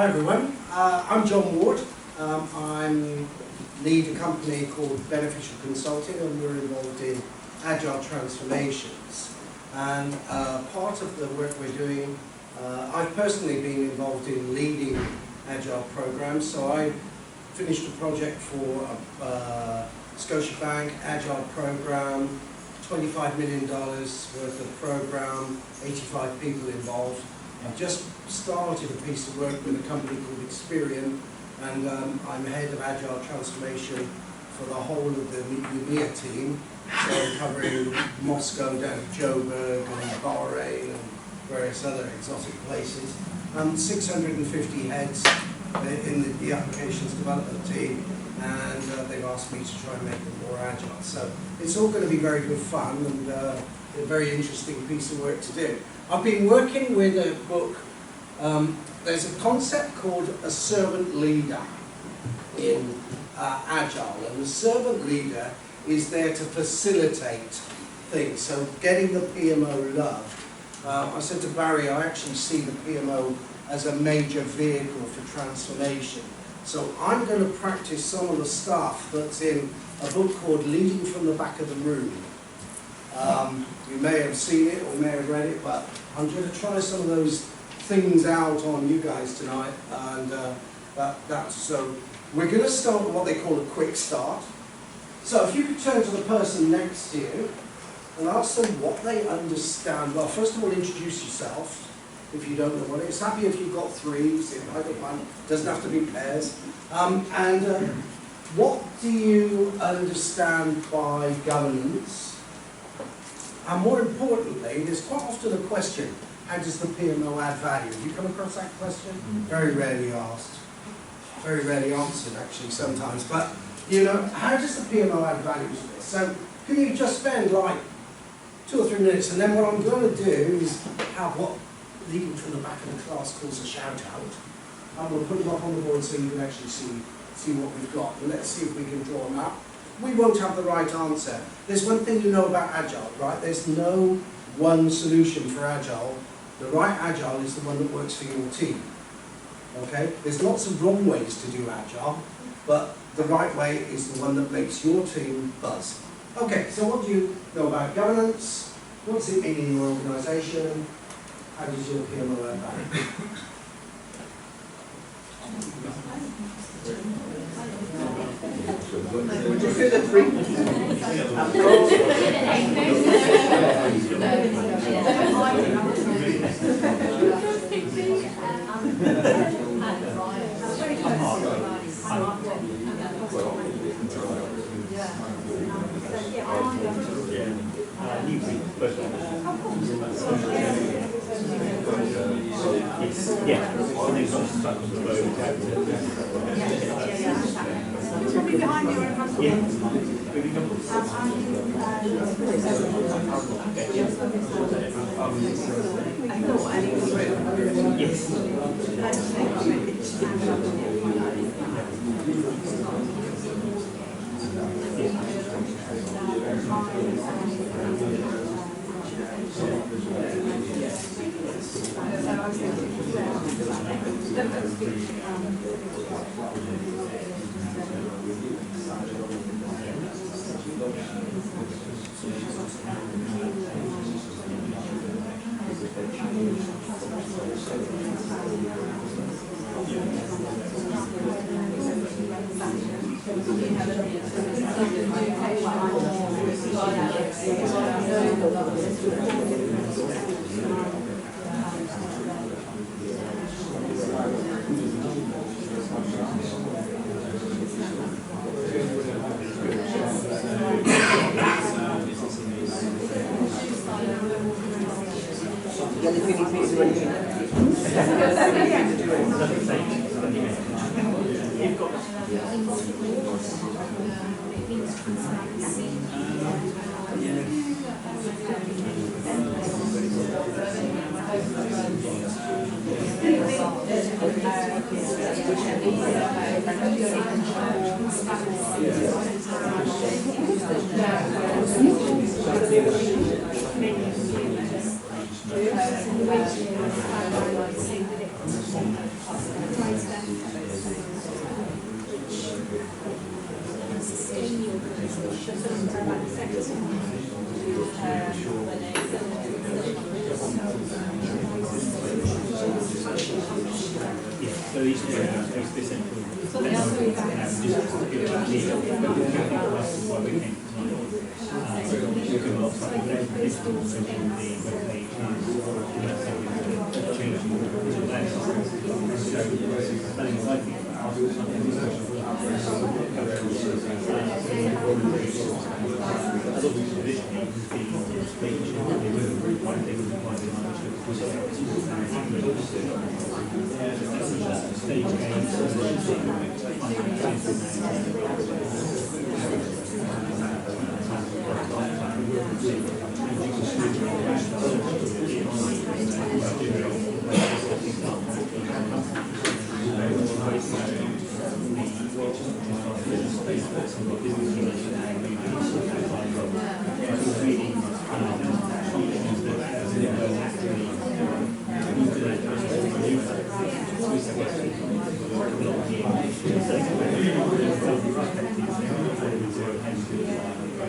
everyone, I'm Jon Ward. I'm lead a company called Beneficial Consulting, and we're involved in agile transformations. And part of the work we're doing, I've personally been involved in leading agile programs. So I finished a project for Scotiabank agile program, $25 million worth of program, 85 people involved. I've just started a piece of work with a company called Experian, and I'm head of agile transformation for the whole of the EMEA team. So I'm covering Moscow down to Joburg and Bahrain and various other exotic places. 650 heads in the applications development team, and they've asked me to try and make them more agile. So it's all going to be very good fun and a very interesting piece of work to do. I've been working with a book. There's a concept called a servant leader in Agile, and the servant leader is there to facilitate things, so getting the PMO loved. I said to Barry, I actually see the PMO as a major vehicle for transformation. So I'm going to practice some of the stuff that's in a book called Leading from the Back of the Room. You may have seen it or may have read it, but I'm going to try some of those things out on you guys tonight. And so we're going to start with what they call a quick start. So if you could turn to the person next to you and ask them what they understand. Well, first of all, introduce yourself if you don't know what it is. Happy if you've got threes, if I don't mind, doesn't have to be pairs. What do you understand by governance? And more importantly, there's quite often a question, how does the PMO add value? Have you come across that question? Very rarely asked. Very rarely answered, actually, sometimes. But, you know, how does the PMO add value to this? So, can you just spend like 2 or 3 minutes, and then what I'm going to do is have what Leading from the Back of the class calls a shout out. And we'll put them up on the board so you can actually see what we've got. And let's see if we can draw them up. We won't have the right answer. There's one thing you know about Agile, right? There's no one solution for Agile. The right Agile is the one that works for your team. Okay? There's lots of wrong ways to do Agile, but the right way is the one that makes your team buzz. Okay, so what do you know about governance? What's it mean in your organisation? How does your PMO add value? Would you feel the three? Behind you and front of So these two are this improvement. Something else we have.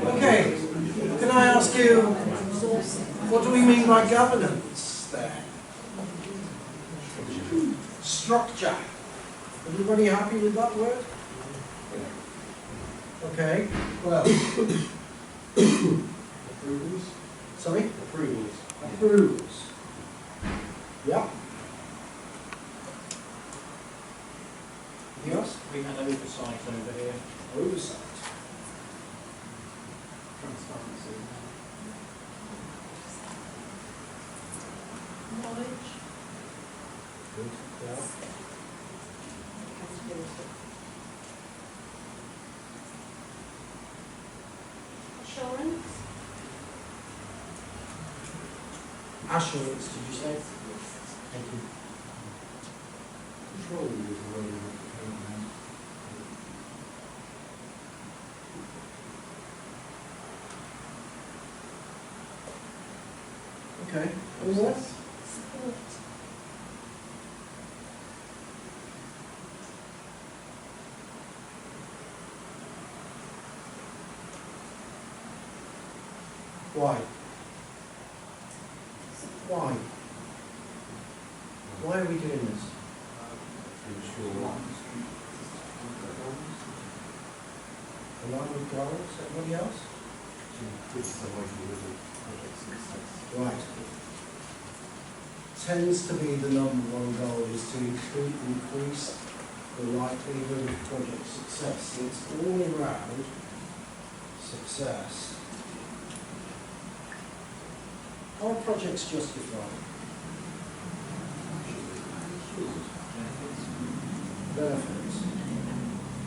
Okay, can I ask you, what do we mean by governance there? Structure. Everybody happy with that word? Okay, well. Approvals? Sorry? Approvals. Approvals. Yeah. Anything else? We had oversight over here. Oversight. Transparency. Knowledge. Good. Yeah. Assurance. Assurance, did you say? Thank you. Control is the way you have Okay. Anything else? Support. Why? Why? Why are we doing this? Along with goals, everybody else? Right. Tends to be the number one goal is to increase the likelihood of project success. So it's all around success. Are projects justified? Benefits.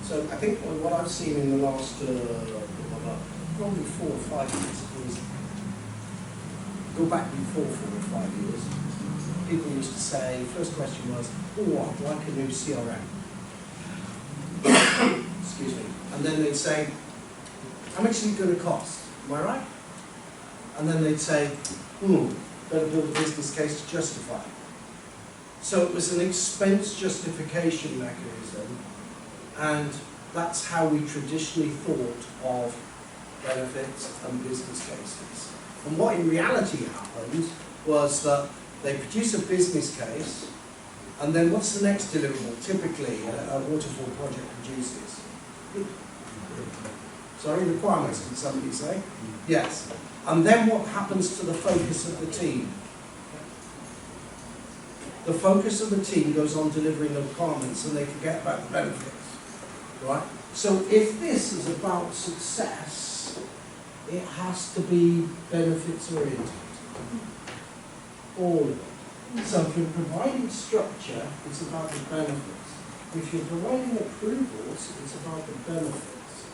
So I think what I've seen in the last probably 4 or 5 years is, go back before 4 or 5 years, people used to say, first question was, oh, I'd like a new CRM. Excuse me. And then they'd say, how much is it going to cost? Am I right? And then they'd say, better build a business case to justify it. So it was an expense justification mechanism, and that's how we traditionally thought of benefits and business cases. And what in reality happened was that they produce a business case, and then what's the next deliverable? Typically, a waterfall project produces. Sorry, requirements, did somebody say? Yes. And then what happens to the focus of the team? The focus of the team goes on delivering the requirements, and they forget about the benefits. Right? So if this is about success, it has to be benefits oriented. All of it. So if you're providing structure, it's about the benefits. If you're providing approvals, it's about the benefits.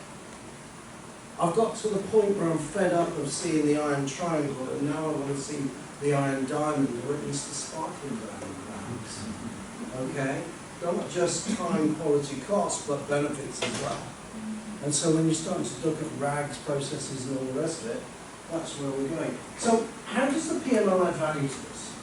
I've got to the point where I'm fed up of seeing the iron triangle, and now I want to see the iron diamond, or at least the sparkling diamond, perhaps. Okay? Not just time, quality, cost, but benefits as well. And so when you're starting to look at RAGs, processes, and all the rest of it, that's where we're going. So how does the PMO add value to this?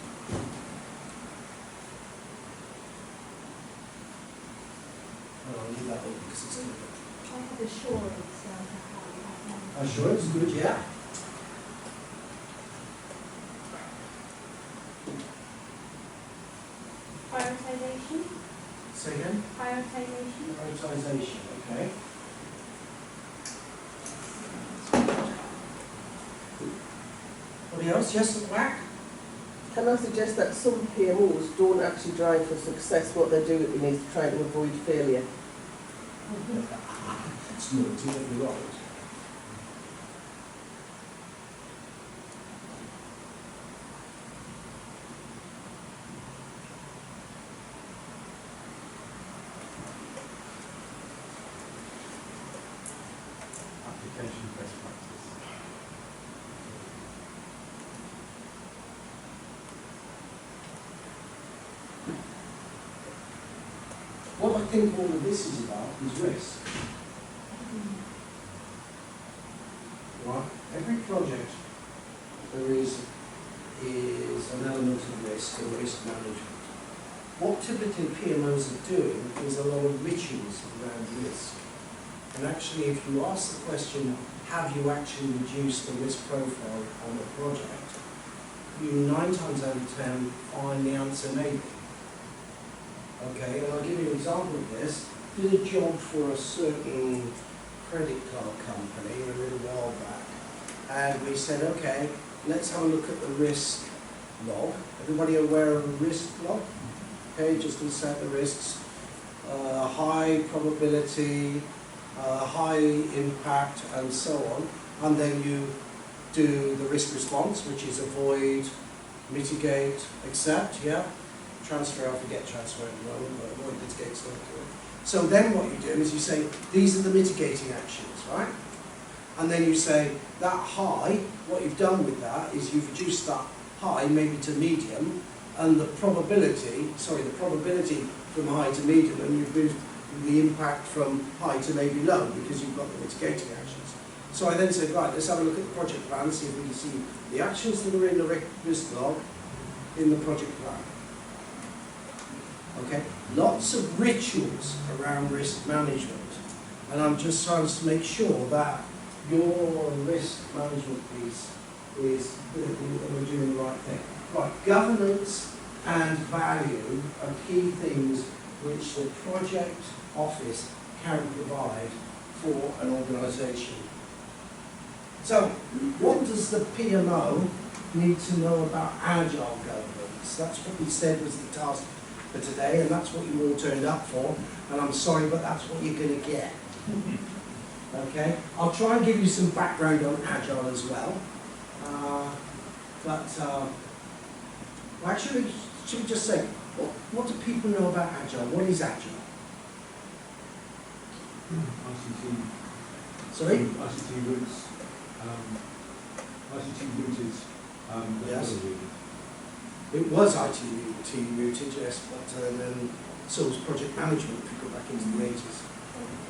I'll leave that one because it's different. I have assurance. Assurance, good, yeah. Say again? Prioritization. Prioritisation, okay. Anybody else? Yes, at the back? Can I suggest that some PMOs don't actually drive for success? What they're doing is trying to avoid failure. It's not delivery right. Application best practice. What I think all of this is about is risk. Right? Every project there is an element of risk and risk management. What typically PMOs are doing is a lot of rituals around risk. And actually, if you ask the question, have you actually reduced the risk profile on the project, you 9 times out of 10 find the answer maybe. Okay, and I'll give you an example of this. Did a job for a certain credit card company a little while back, and we said, okay, let's have a look at the risk log. Everybody aware of a risk log? Okay, just to set the risks. High probability, high impact, and so on. And then you do the risk response, which is avoid, mitigate, accept, yeah? Transfer, I forget transfer at the moment, but avoid, mitigate, stuff. So then what you do is you say, these are the mitigating actions, right? And then you say, that high, what you've done with that is you've reduced that high maybe to medium, and the probability from high to medium, and you've moved the impact from high to maybe low because you've got the mitigating actions. So I then said, right, let's have a look at the project plan, see if we can see the actions that are in the risk log in the project plan. Okay, lots of rituals around risk management, and I'm just trying to make sure that your risk management piece is that we're doing the right thing. Right, governance and value are key things which the project office can provide for an organisation. So, what does the PMO need to know about agile governance? That's what we said was the task for today, and that's what you all turned up for, and I'm sorry, but that's what you're going to get. Okay? I'll try and give you some background on agile as well. Actually, should we just say, what do people know about agile? What is agile? ICT. Sorry? ICT roots. ICT rooted. Yes. methodology. It was IT rooted, yes, but then so was project management if you go back into the 80s.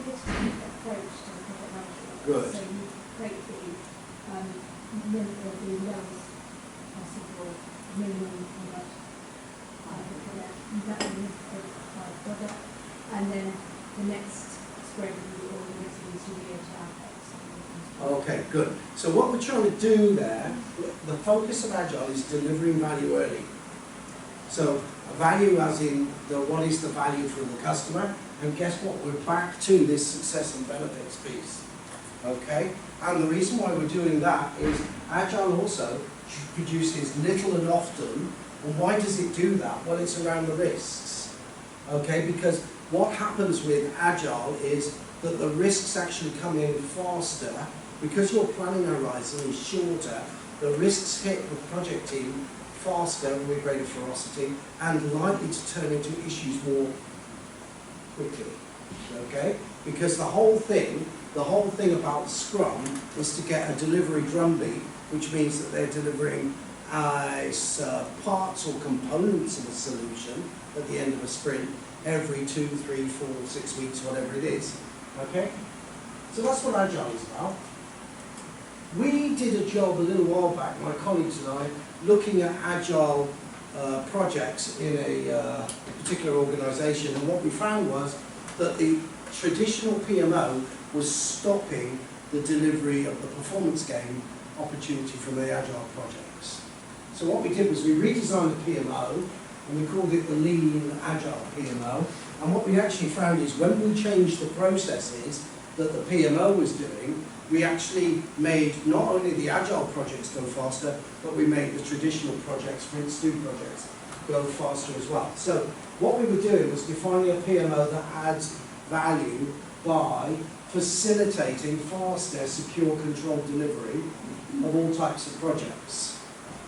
Holistic approach to project management. Good. So you create the lowest possible minimum product product, and then the next spread of the organisation to be able to have Okay, good. So what we're trying to do there, the focus of Agile is delivering value early. So value as in what is the value for the customer, and guess what? We're back to this success and benefits piece. Okay? And the reason why we're doing that is Agile also produces little and often. And why does it do that? Well, it's around the risks. Okay? Because what happens with Agile is that the risks actually come in faster. Because your planning horizon is shorter, the risks hit the project team faster with greater ferocity and likely to turn into issues more quickly. Okay? Because the whole thing about Scrum is to get a delivery drumbeat, which means that they're delivering parts or components of a solution at the end of a sprint every 2, 3, 4, 6 weeks, whatever it is. Okay? So that's what Agile is about. We did a job a little while back, my colleagues and I, looking at Agile projects in a particular organisation, and what we found was that the traditional PMO was stopping the delivery of the performance gain opportunity from the Agile projects. So what we did was we redesigned the PMO, and we called it the Lean-Agile PMO, And what we actually found is when we changed the processes that the PMO was doing, we actually made not only the agile projects go faster, but we made the traditional projects, sprint stu projects, go faster as well. So what we were doing was defining a PMO that adds value by facilitating faster, secure, controlled delivery of all types of projects.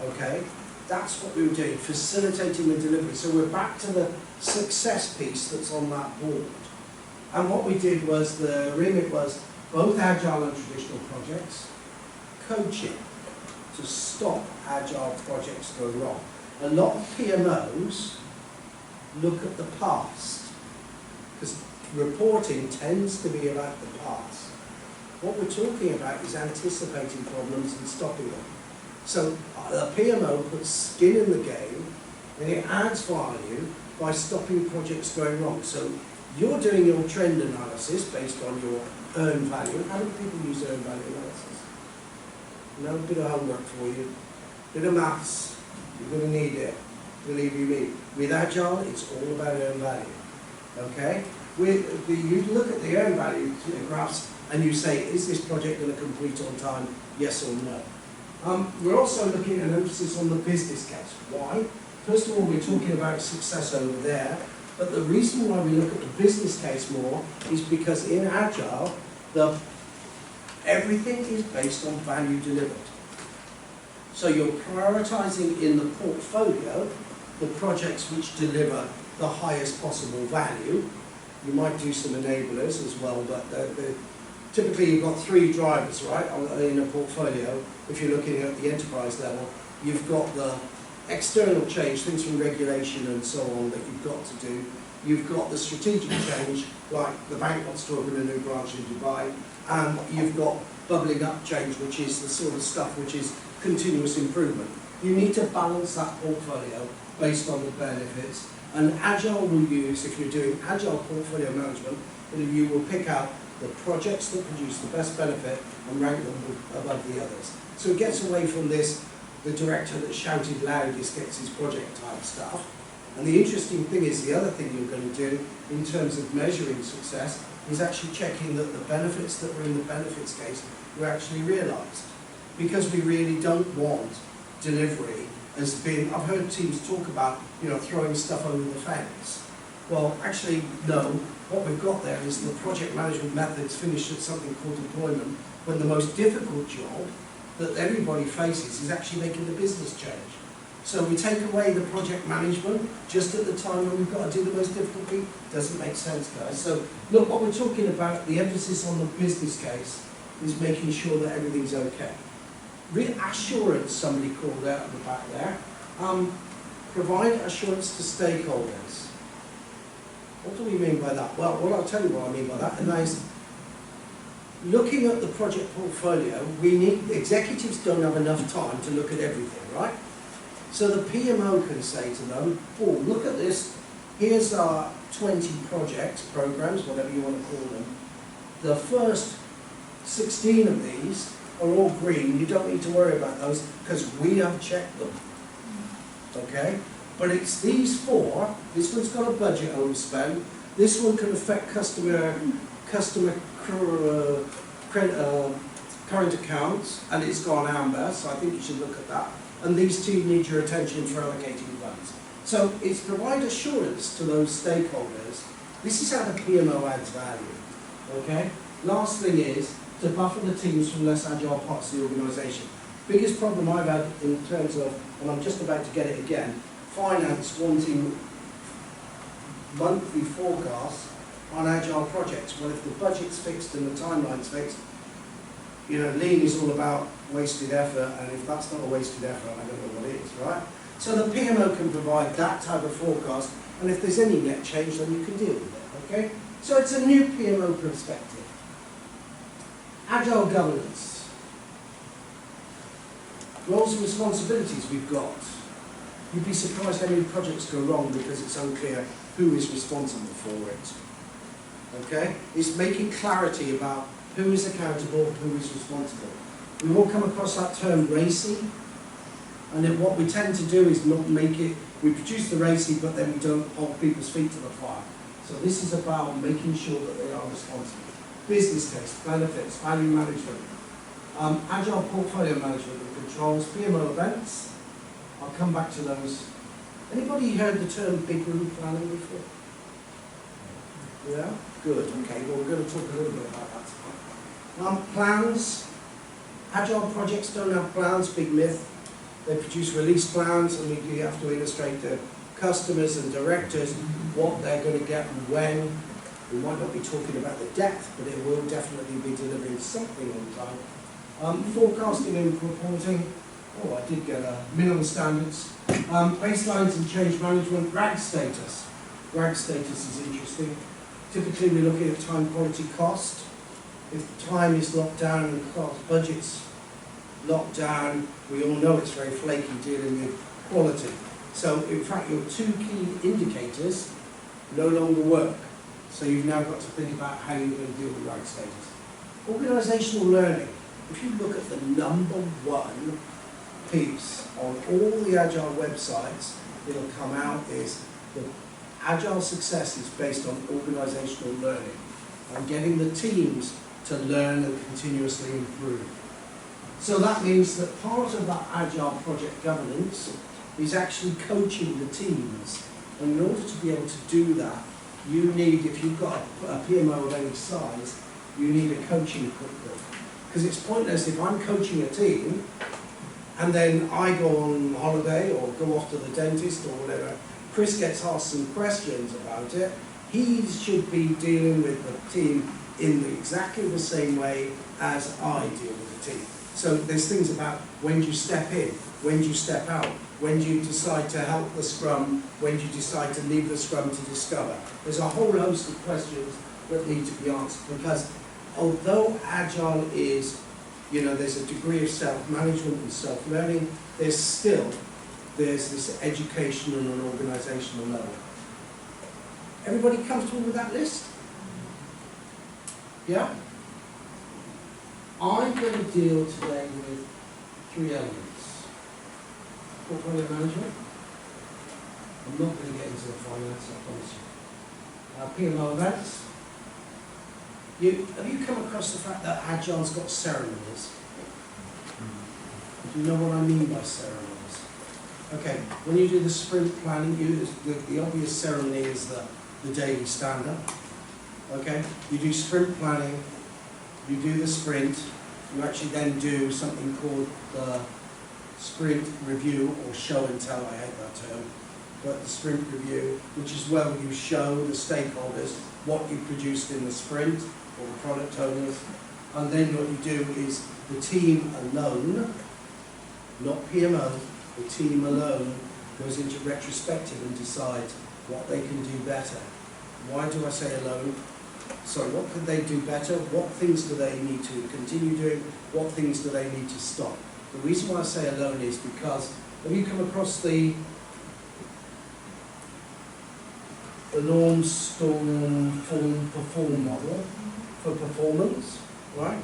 Okay? That's what we were doing, facilitating the delivery. So we're back to the success piece that's on that board. And what we did was, the remit was both agile and traditional projects, coaching to stop agile projects going wrong. A lot of PMOs look at the past, because reporting tends to be about the past. What we're talking about is anticipating problems and stopping them. So the PMO puts skin in the game, and it adds value by stopping projects going wrong. So you're doing your trend analysis based on your earned value. How do people use earned value analysis? A bit of homework for you, bit of maths. You're going to need it, believe you me. With Agile, it's all about earned value. Okay? You look at the earned value graphs and you say, is this project going to complete on time? Yes or no? We're also looking at an emphasis on the business case. Why? First of all, we're talking about success over there, but the reason why we look at the business case more is because in Agile, everything is based on value delivered. So you're prioritizing in the portfolio the projects which deliver the highest possible value. You might do some enablers as well, but typically you've got three drivers, right, in a portfolio. If you're looking at the enterprise level, you've got the external change, things from regulation and so on that you've got to do. You've got the strategic change, like the bank wants to open a new branch in Dubai, and you've got bubbling up change, which is the sort of stuff which is continuous improvement. You need to balance that portfolio based on the benefits. And Agile will use, if you're doing Agile portfolio management, you will pick out the projects that produce the best benefit and rank them above the others. So it gets away from this, the director that shouted loudest gets his project type stuff. And the interesting thing is, the other thing you're going to do in terms of measuring success is actually checking that the benefits that were in the benefits case were actually realised. Because we really don't want delivery as being, I've heard teams talk about, throwing stuff over the fence. Well, actually, no. What we've got there is the project management methods finished at something called deployment, when the most difficult job that everybody faces is actually making the business change. So we take away the project management just at the time when we've got to do the most difficult thing. Doesn't make sense, guys. So look, what we're talking about, the emphasis on the business case is making sure that everything's okay. Reassurance, somebody called out at the back there. Provide assurance to stakeholders. What do we mean by that? Well, I'll tell you what I mean by that, and that is looking at the project portfolio, executives don't have enough time to look at everything, right? So the PMO can say to them, oh, look at this, here's our 20 projects, programs, whatever you want to call them. The first 16 of these are all green, you don't need to worry about those because we have checked them, okay? But it's these four, this one's got a budget overspend, this one can affect customer current accounts, and it's gone amber, so I think you should look at that. And these two need your attention for allocating funds. So it's provide assurance to those stakeholders. This is how the PMO adds value, okay? Last thing is to buffer the teams from less agile parts of the organisation. Biggest problem I've had in terms of, and I'm just about to get it again, finance wanting monthly forecasts on agile projects. Well, if the budget's fixed and the timeline's fixed, Lean is all about wasted effort, and if that's not a wasted effort, I don't know what is, right? So the PMO can provide that type of forecast, and if there's any net change, then you can deal with it, okay? So it's a new PMO perspective. Agile governance. Roles and responsibilities we've got. You'd be surprised how many projects go wrong because it's unclear who is responsible for it. Okay? It's making clarity about who is accountable, who is responsible. We've all come across that term RACI, and then what we tend to do is not make it, we produce the RACI, but then we don't hold people's feet to the fire. So this is about making sure that they are responsible. Business case, benefits, value management, agile portfolio management and controls, PMO events. I'll come back to those. Anybody heard the term big room planning before? Yeah? Good, okay, well we're going to talk a little bit about that. Plans. Agile projects don't have plans, big myth. They produce release plans and you have to illustrate to customers and directors what they're going to get and when. We might not be talking about the depth, but it will definitely be delivering something on time. Forecasting and reporting. Oh, I did get a minimum standards. Baselines and change management. RAG status. RAG status is interesting. Typically we're looking at time, quality, cost. If time is locked down and cost budget's locked down, we all know it's very flaky dealing with quality. So in fact your two key indicators no longer work. So you've now got to think about how you're going to deal with RAG status. Organisational learning. If you look at the number one piece on all the Agile websites, it'll come out is the Agile success is based on organisational learning and getting the teams to learn and continuously improve. So that means that part of that Agile project governance is actually coaching the teams. And in order to be able to do that, you need, if you've got a PMO of any size, you need a coaching cookbook. Because it's pointless if I'm coaching a team and then I go on holiday or go off to the dentist or whatever, Chris gets asked some questions about it, he should be dealing with the team in exactly the same way as I deal with the team. So there's things about when do you step in, when do you step out, when do you decide to help the scrum, when do you decide to leave the scrum to discover. There's a whole host of questions that need to be answered because although Agile is, there's a degree of self-management and self-learning, there's this education on an organisational level. Everybody comfortable with that list? Yeah? I'm going to deal today with three elements. Portfolio management. I'm not going to get into the finance, I promise you. PMO events. Have you come across the fact that Agile's got ceremonies? Do you know what I mean by ceremonies? Okay, when you do the sprint planning, the obvious ceremony is the daily stand-up. Okay, you do sprint planning, you do the sprint, you actually then do something called the sprint review or show and tell, I hate that term, but the sprint review, which is where you show the stakeholders what you produced in the sprint or the product owners, and then what you do is the team alone, not PMO, the team alone goes into retrospective and decides what they can do better. Why do I say alone? Sorry, what could they do better? What things do they need to continue doing? What things do they need to stop? The reason why I say alone is because, have you come across the norm, storm, form, perform model for performance, right?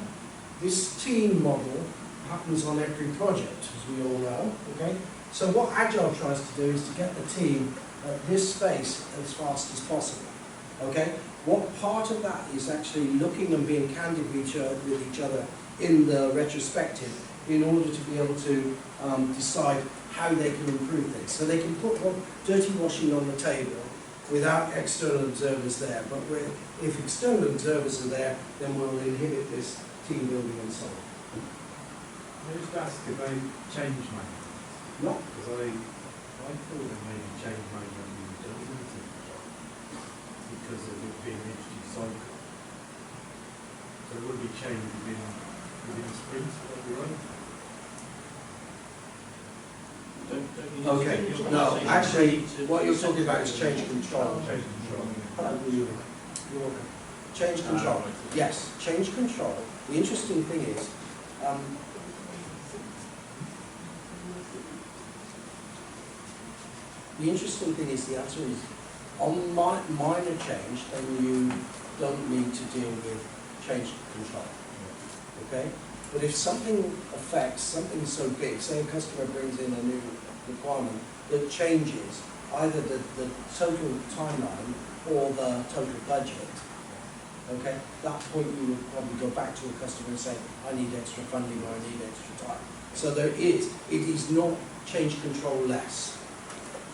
This team model happens on every project, as we all know, okay? So what Agile tries to do is to get the team at this space as fast as possible, okay? What part of that is actually looking and being candid with each other in the retrospective in order to be able to decide how they can improve things. So they can put dirty washing on the table without external observers there, but if external observers are there, then we'll inhibit this team building and so on. I just ask about change management. No. Because I thought that maybe change management was redundant because of it being an interesting cycle. So there would be change within sprints, would that be right? Okay, no, actually, what you're talking about is change control. Change control. You're welcome. Change control. Yes, change control. The interesting thing is, the answer is, on minor change, then you don't need to deal with change control. Okay? But if something affects something so big, say a customer brings in a new requirement that changes either the total timeline or the total budget, okay, at that point you would probably go back to a customer and say, I need extra funding or I need extra time. So it is not change control less.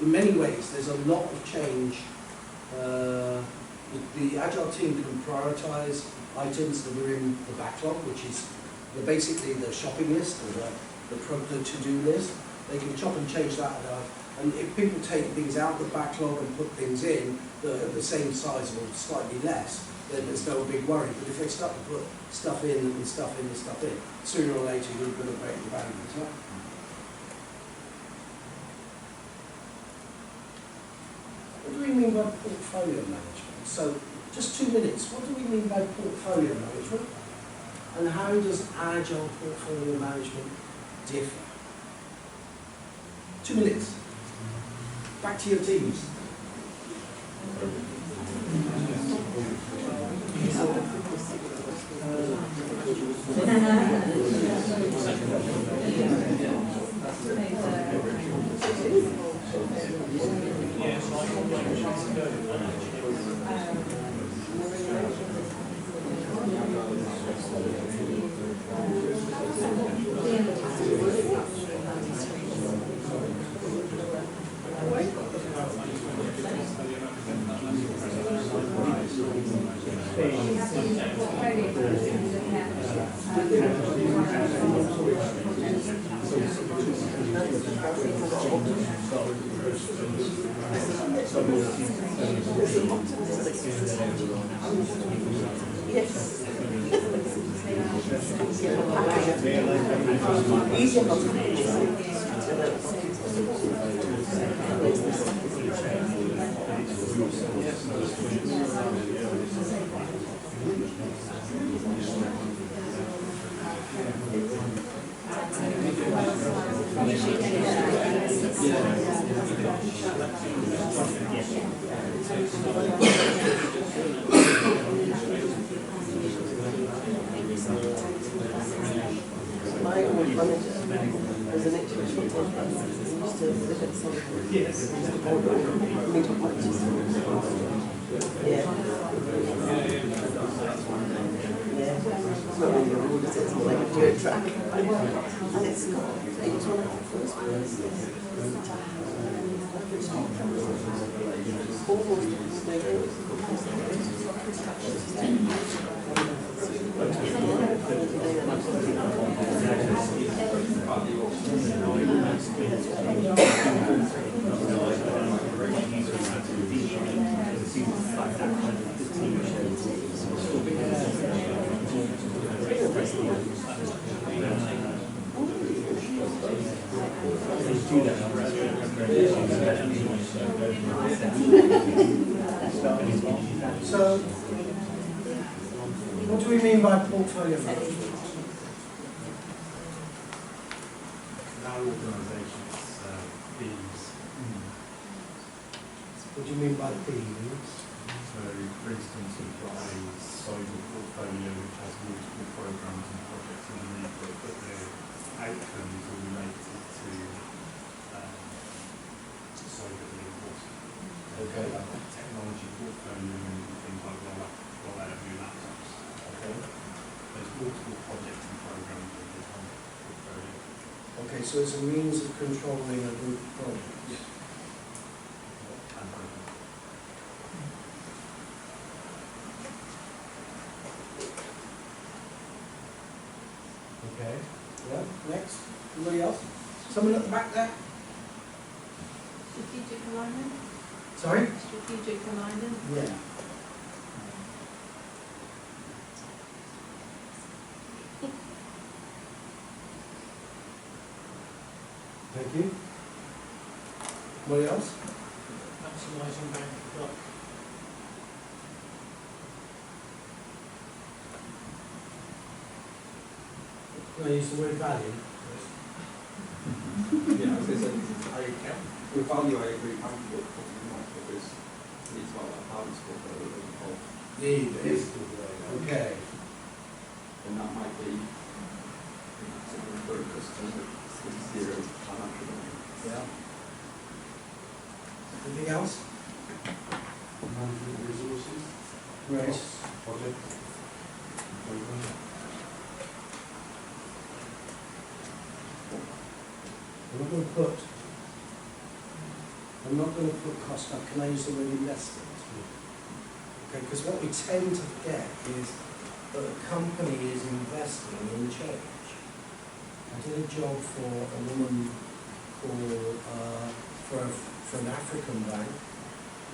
In many ways, there's a lot of change. The Agile team can prioritise items that are in the backlog, which is basically the shopping list or the to-do list. They can chop and change that out. And if people take things out of the backlog and put things in that are the same size or slightly less, then there's no big worry. But if they start to put stuff in and stuff in and stuff in, sooner or later you're going to break the boundaries. Right? What do we mean by portfolio management? So, just 2 minutes, what do we mean by portfolio management? And how does Agile portfolio management differ? 2 minutes. Back to your teams. So, what do we mean by portfolio management? In our organisation, it's themes. What do you mean by themes? So, for instance, we've got a sizable portfolio which has multiple programs and projects underneath it, but their outcomes are related to cyber reinforcement. Okay. Technology portfolio and things like roll out new laptops. Okay. There's multiple projects and programs in the portfolio. Okay, so it's a means of controlling a group of projects. And programs. Okay. Yeah, next. Anybody else? Someone at the back there? Strategic alignment? Sorry? Strategic alignment? Yeah. Thank you. Anybody else? Maximising bank clock. Can I use the word value? Yeah, as I said, with value I agree with because it's not a balance portfolio of Need is. Okay. and that might be for a customer with zero financial value. Yeah. Anything else? Management resources, Right. costs, projects, programs. I'm not going to put cost up. Can I use the word investment? Okay, because what we tend to forget is that a company is investing in change. I did a job for a woman for an African bank,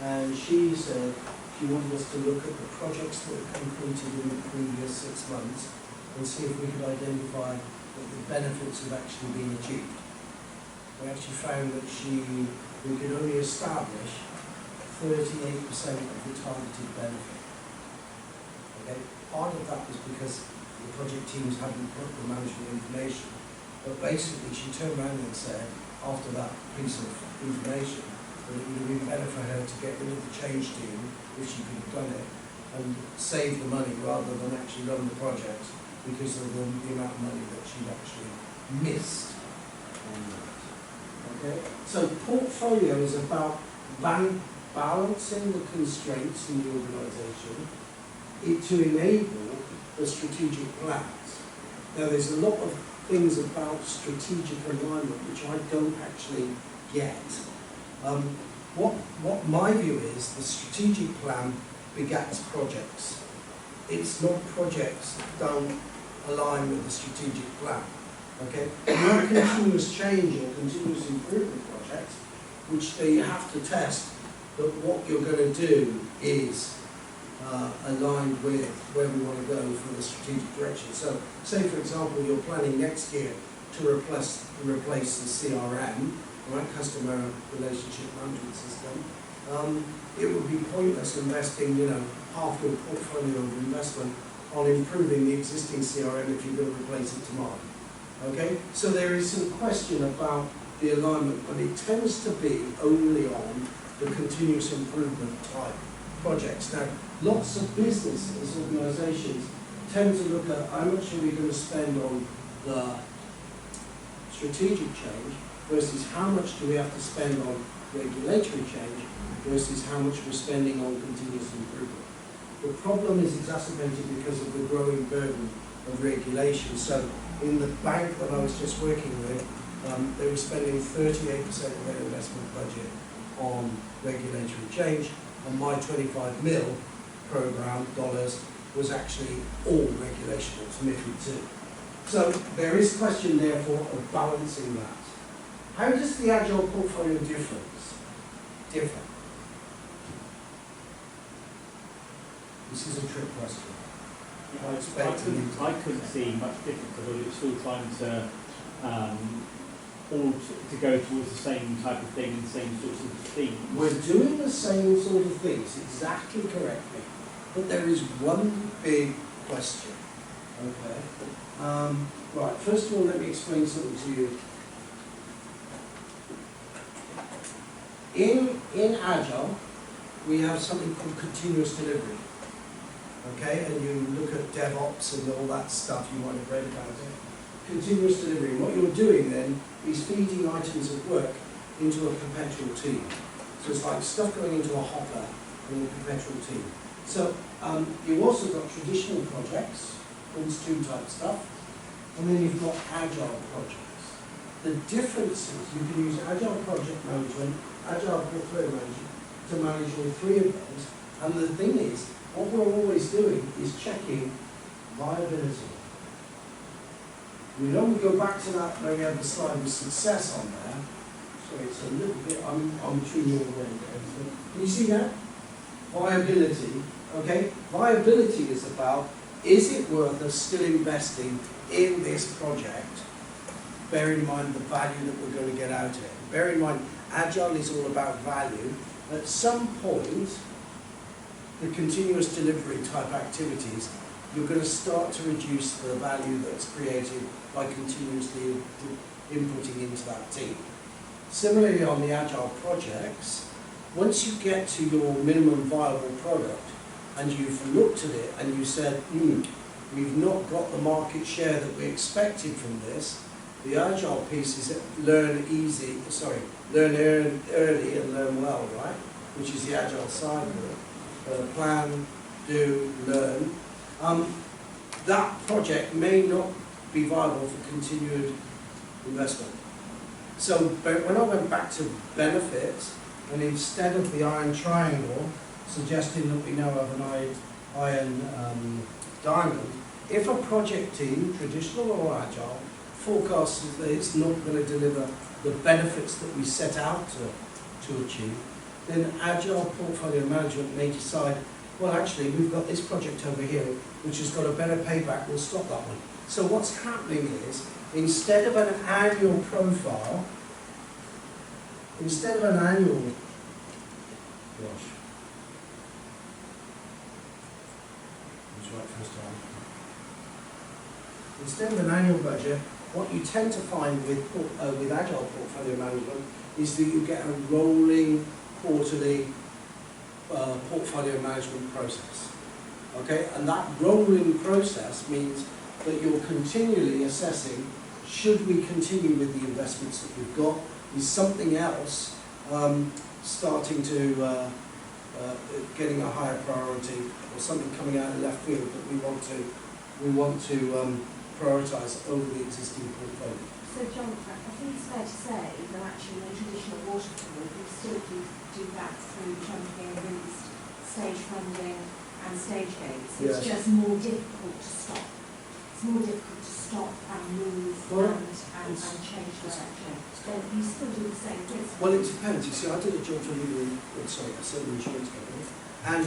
and she said she wanted us to look at the projects that were completed in the previous 6 months and see if we could identify that the benefits had actually been achieved. We actually found that we could only establish 38% of the targeted benefit. Okay? Part of that was because the project teams hadn't put the management information, but basically she turned around and said, after that piece of information, that it would have been better for her to get rid of the change team if she could have done it and save the money rather than actually run the project because of the amount of money that she'd actually missed on that. Okay? So portfolio is about balancing the constraints in the organisation to enable the strategic plans. Now there's a lot of things about strategic alignment which I don't actually get. What my view is, the strategic plan begets projects. It's not projects don't align with the strategic plan. Okay? You have continuous change or continuous improvement projects, which you have to test that what you're going to do is aligned with where we want to go for the strategic direction. So, say for example, you're planning next year to replace the CRM, right, customer relationship management system. It would be pointless investing, half your portfolio of investment on improving the existing CRM if you're going to replace it tomorrow. Okay, so there is some question about the alignment, but it tends to be only on the continuous improvement type projects. Now, lots of businesses, organisations, tend to look at how much are we going to spend on the strategic change versus how much do we have to spend on regulatory change versus how much we're spending on continuous improvement. The problem is exacerbated because of the growing burden of regulation. So in the bank that I was just working with, they were spending 38% of their investment budget on regulatory change, and my 25 mil program dollars was actually all regulation or MiFID II. So there is question therefore of balancing that. How does the Agile portfolio differ? This is a trick question. I couldn't see much difference, but it's still trying to all to go towards the same type of thing and the same sorts of themes. We're doing the same sort of things, exactly correctly, but there is one big question. Okay. Right, first of all, let me explain something to you. In Agile, we have something called continuous delivery. Okay, and you look at DevOps and all that stuff you might have read about it. Continuous delivery. And what you're doing then is feeding items of work into a perpetual team. So it's like stuff going into a hopper in a perpetual team. So you've also got traditional projects, Prince2 type stuff, and then you've got Agile projects. The difference is you can use Agile project management, Agile portfolio management to manage all three of those. And the thing is, what we're always doing is checking viability. We don't go back to that where we had the slide with success on there. Sorry, it's a little bit, I'm tuning already. Can you see that? Viability, okay? Viability is about, is it worth us still investing in this project? Bear in mind the value that we're going to get out of it. Bear in mind, Agile is all about value. At some point, the continuous delivery type activities, you're going to start to reduce the value that's created by continuously inputting into that team. Similarly on the Agile projects, once you get to your minimum viable product and you've looked at it and you said, we've not got the market share that we expected from this, The Agile piece is learn early and learn well, right? Which is the Agile side of it. Plan, do, learn. That project may not be viable for continued investment. So but when I went back to benefits, and instead of the iron triangle, suggesting that we now have an iron diamond, if a project team, traditional or agile, forecasts that it's not going to deliver the benefits that we set out to achieve, then agile portfolio management may decide, well actually we've got this project over here which has got a better payback, we'll stop that one. So what's happening is, instead of an annual profile, instead of an annual, gosh, that's right first time. Instead of an annual budget, what you tend to find with agile portfolio management is that you get a rolling quarterly portfolio management process. Okay, and that rolling process means that you're continually assessing, should we continue with the investments that we've got? Is something else starting to getting a higher priority, or something coming out of left field that we want to prioritise over the existing portfolio? So John, I think it's fair to say that actually in a traditional waterfall, we still do that through trunking, released, stage funding and stage gates. It's Yes. just more difficult to stop. It's more difficult to stop and move Well, and change direction. Then you still do the same principle. Well, it depends. You see, I did a job for a certain insurance company, and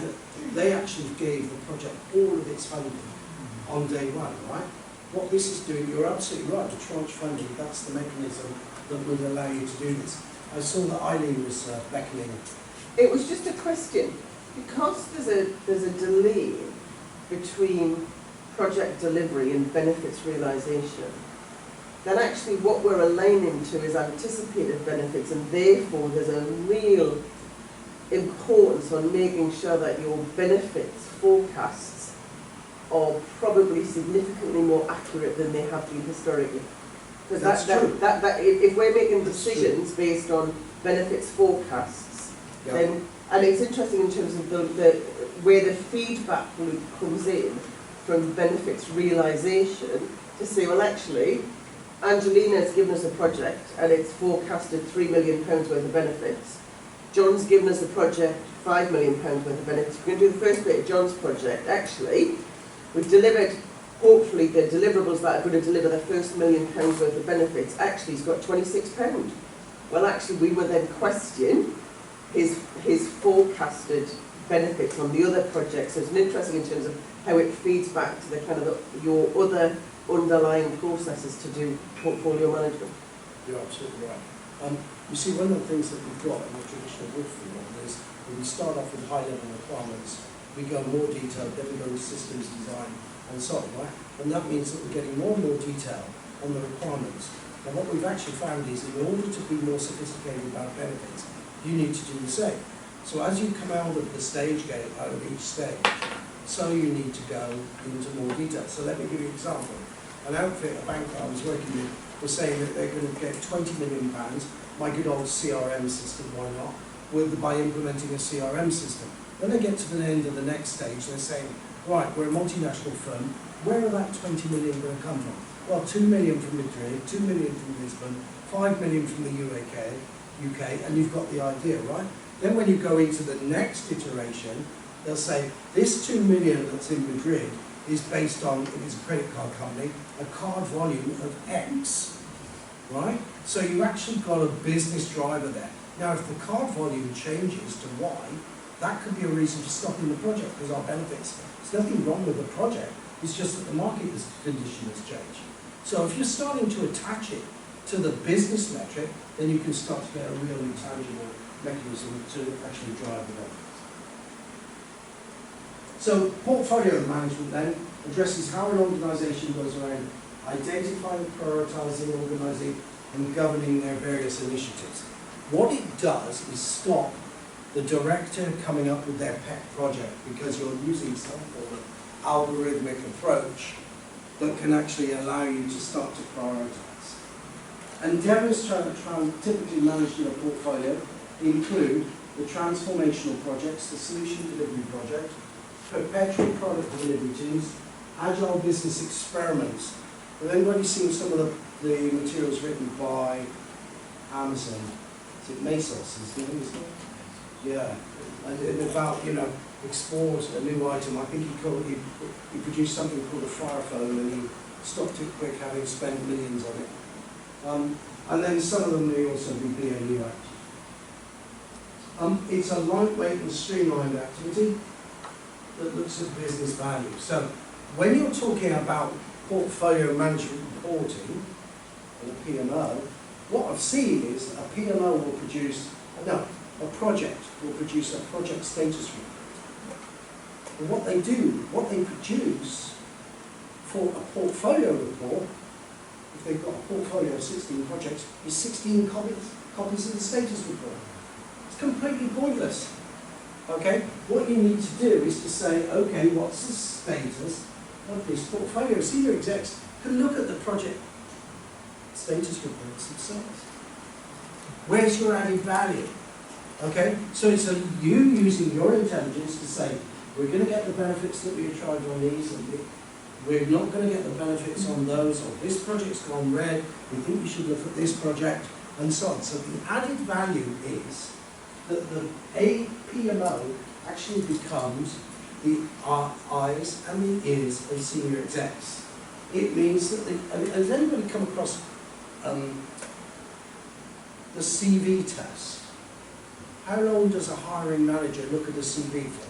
they actually gave the project all of its funding on day one, right? What this is doing, you're absolutely right, the tranche funding, that's the mechanism that would allow you to do this. I saw that Eileen was beckoning. It was just a question, because there's a delay between project delivery and benefits realisation, then actually what we're aligning to is anticipated benefits, and therefore there's a real importance on making sure that your benefits forecasts are probably significantly more accurate than they have been historically. Because That's true. If we're making That's decisions based on benefits forecasts, Yeah. then, and it's interesting in terms of the where the feedback loop comes in from benefits realisation to say, well actually, Angelina's given us a project and it's forecasted £3 million worth of benefits. John's given us a project, £5 million worth of benefits. We're going to do the first bit of John's project. Actually, we've delivered, hopefully, the deliverables that are going to deliver the first £1 million worth of benefits. Actually, he's got £26. Well, actually, we will then question his forecasted benefits on the other projects. So it's interesting in terms of how it feeds back to the kind of your other underlying processes to do portfolio management. You're absolutely right. You see, one of the things that we've got in the traditional waterfall model is when we start off with high-level requirements, we go more detailed, then we go to systems design and so on, right? And that means that we're getting more and more detail on the requirements. And what we've actually found is, in order to be more sophisticated about benefits, you need to do the same. So as you come out of the stage gate, out of each stage, so you need to go into more detail. So let me give you an example. An outfit, a bank I was working with, was saying that they're going to get £20 million, my good old CRM system, why not, by implementing a CRM system. When they get to the end of the next stage, they're saying, right, we're a multinational firm, where are that 20 million going to come from? Well, 2 million from Madrid, 2 million from Lisbon, 5 million from the UK, and you've got the idea, right? Then when you go into the next iteration, they'll say, this 2 million that's in Madrid is based on, if it's a credit card company, a card volume of X, right? So you actually got a business driver there. Now, if the card volume changes to Y, that could be a reason for stopping the project because our benefits. There's nothing wrong with the project, it's just that the market condition has changed. So if you're starting to attach it to the business metric, then you can start to get a really tangible mechanism to actually drive the benefits. So portfolio management then addresses how an organisation goes around identifying, prioritising, organising and governing their various initiatives. What it does is stop the director coming up with their pet project because you're using some form of algorithmic approach that can actually allow you to start to prioritise. Endeavours typically managed in a portfolio include the transformational projects, the solution delivery project, perpetual product delivery teams, agile business experiments. Has anybody seen some of the materials written by Amazon? Is it Mesos? Is it? Yeah. And about, explored a new item. I think he produced something called a fire phone and he stopped it quick, having spent millions on it. And then some of them may also be BAU active. It's a lightweight and streamlined activity that looks at business value. So when you're talking about portfolio management reporting, or PMO, what I've seen is a PMO will produce, a project will produce a project status report. And what they do, what they produce for a portfolio report, if they've got a portfolio of 16 projects, is 16 copies of the status report. It's completely pointless. Okay? What you need to do is to say, okay, what's the status of this portfolio? Senior execs can look at the project status reports themselves. Where's your added value? Okay? So it's you using your intelligence to say, we're going to get the benefits that we tried on these, and we're not going to get the benefits on those, or this project's gone red, we think we should look at this project, and so on. So the added value is that the PMO actually becomes the eyes and the ears of senior execs. It means that, has anybody come across the CV test? How long does a hiring manager look at a CV for?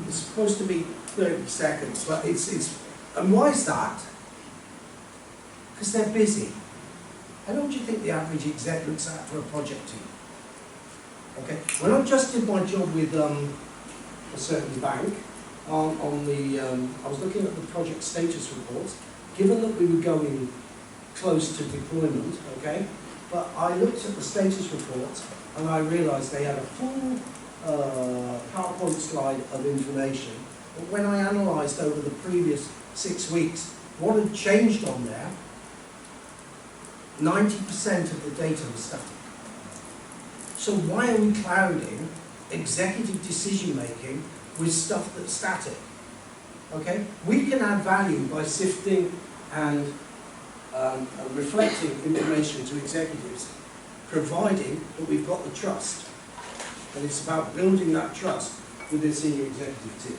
It's supposed to be 30 seconds, but and why is that? Because they're busy. How long do you think the average exec looks at for a project team? Okay, when I just did my job with a certain bank, I was looking at the project status reports, given that we were going close to deployment, okay, but I looked at the status reports and I realised they had a full PowerPoint slide of information. But when I analysed over the previous 6 weeks what had changed on there, 90% of the data was static. So why are we clouding executive decision making with stuff that's static? Okay, we can add value by sifting and reflecting information to executives, providing that we've got the trust. And it's about building that trust with the senior executive team.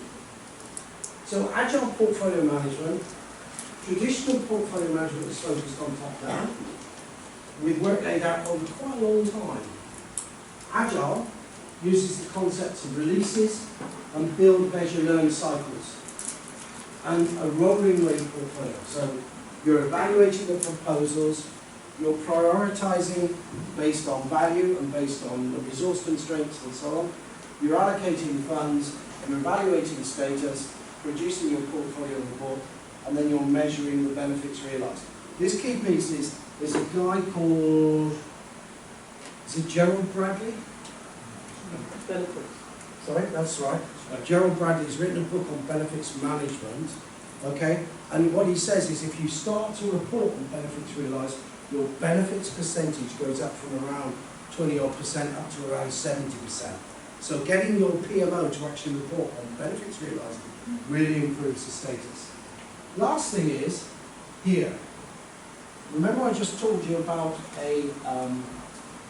So agile portfolio management, traditional portfolio management is focused on top-down, with work laid out over quite a long time. Agile uses the concepts of releases and build, measure, learn cycles, and a rolling rate portfolio. So you're evaluating the proposals, you're prioritising based on value and based on the resource constraints and so on. You're allocating funds, you're evaluating status, producing your portfolio report, and then you're measuring the benefits realised. This key piece is, there's a guy called, is it Gerald Bradley? Benefits. Sorry, that's right. Gerald Bradley's written a book on benefits management, okay? And what he says is if you start to report on benefits realised, your benefits percentage goes up from around 20% up to around 70%. So getting your PMO to actually report on benefits realised really improves the status. Last thing is, here. Remember I just told you about a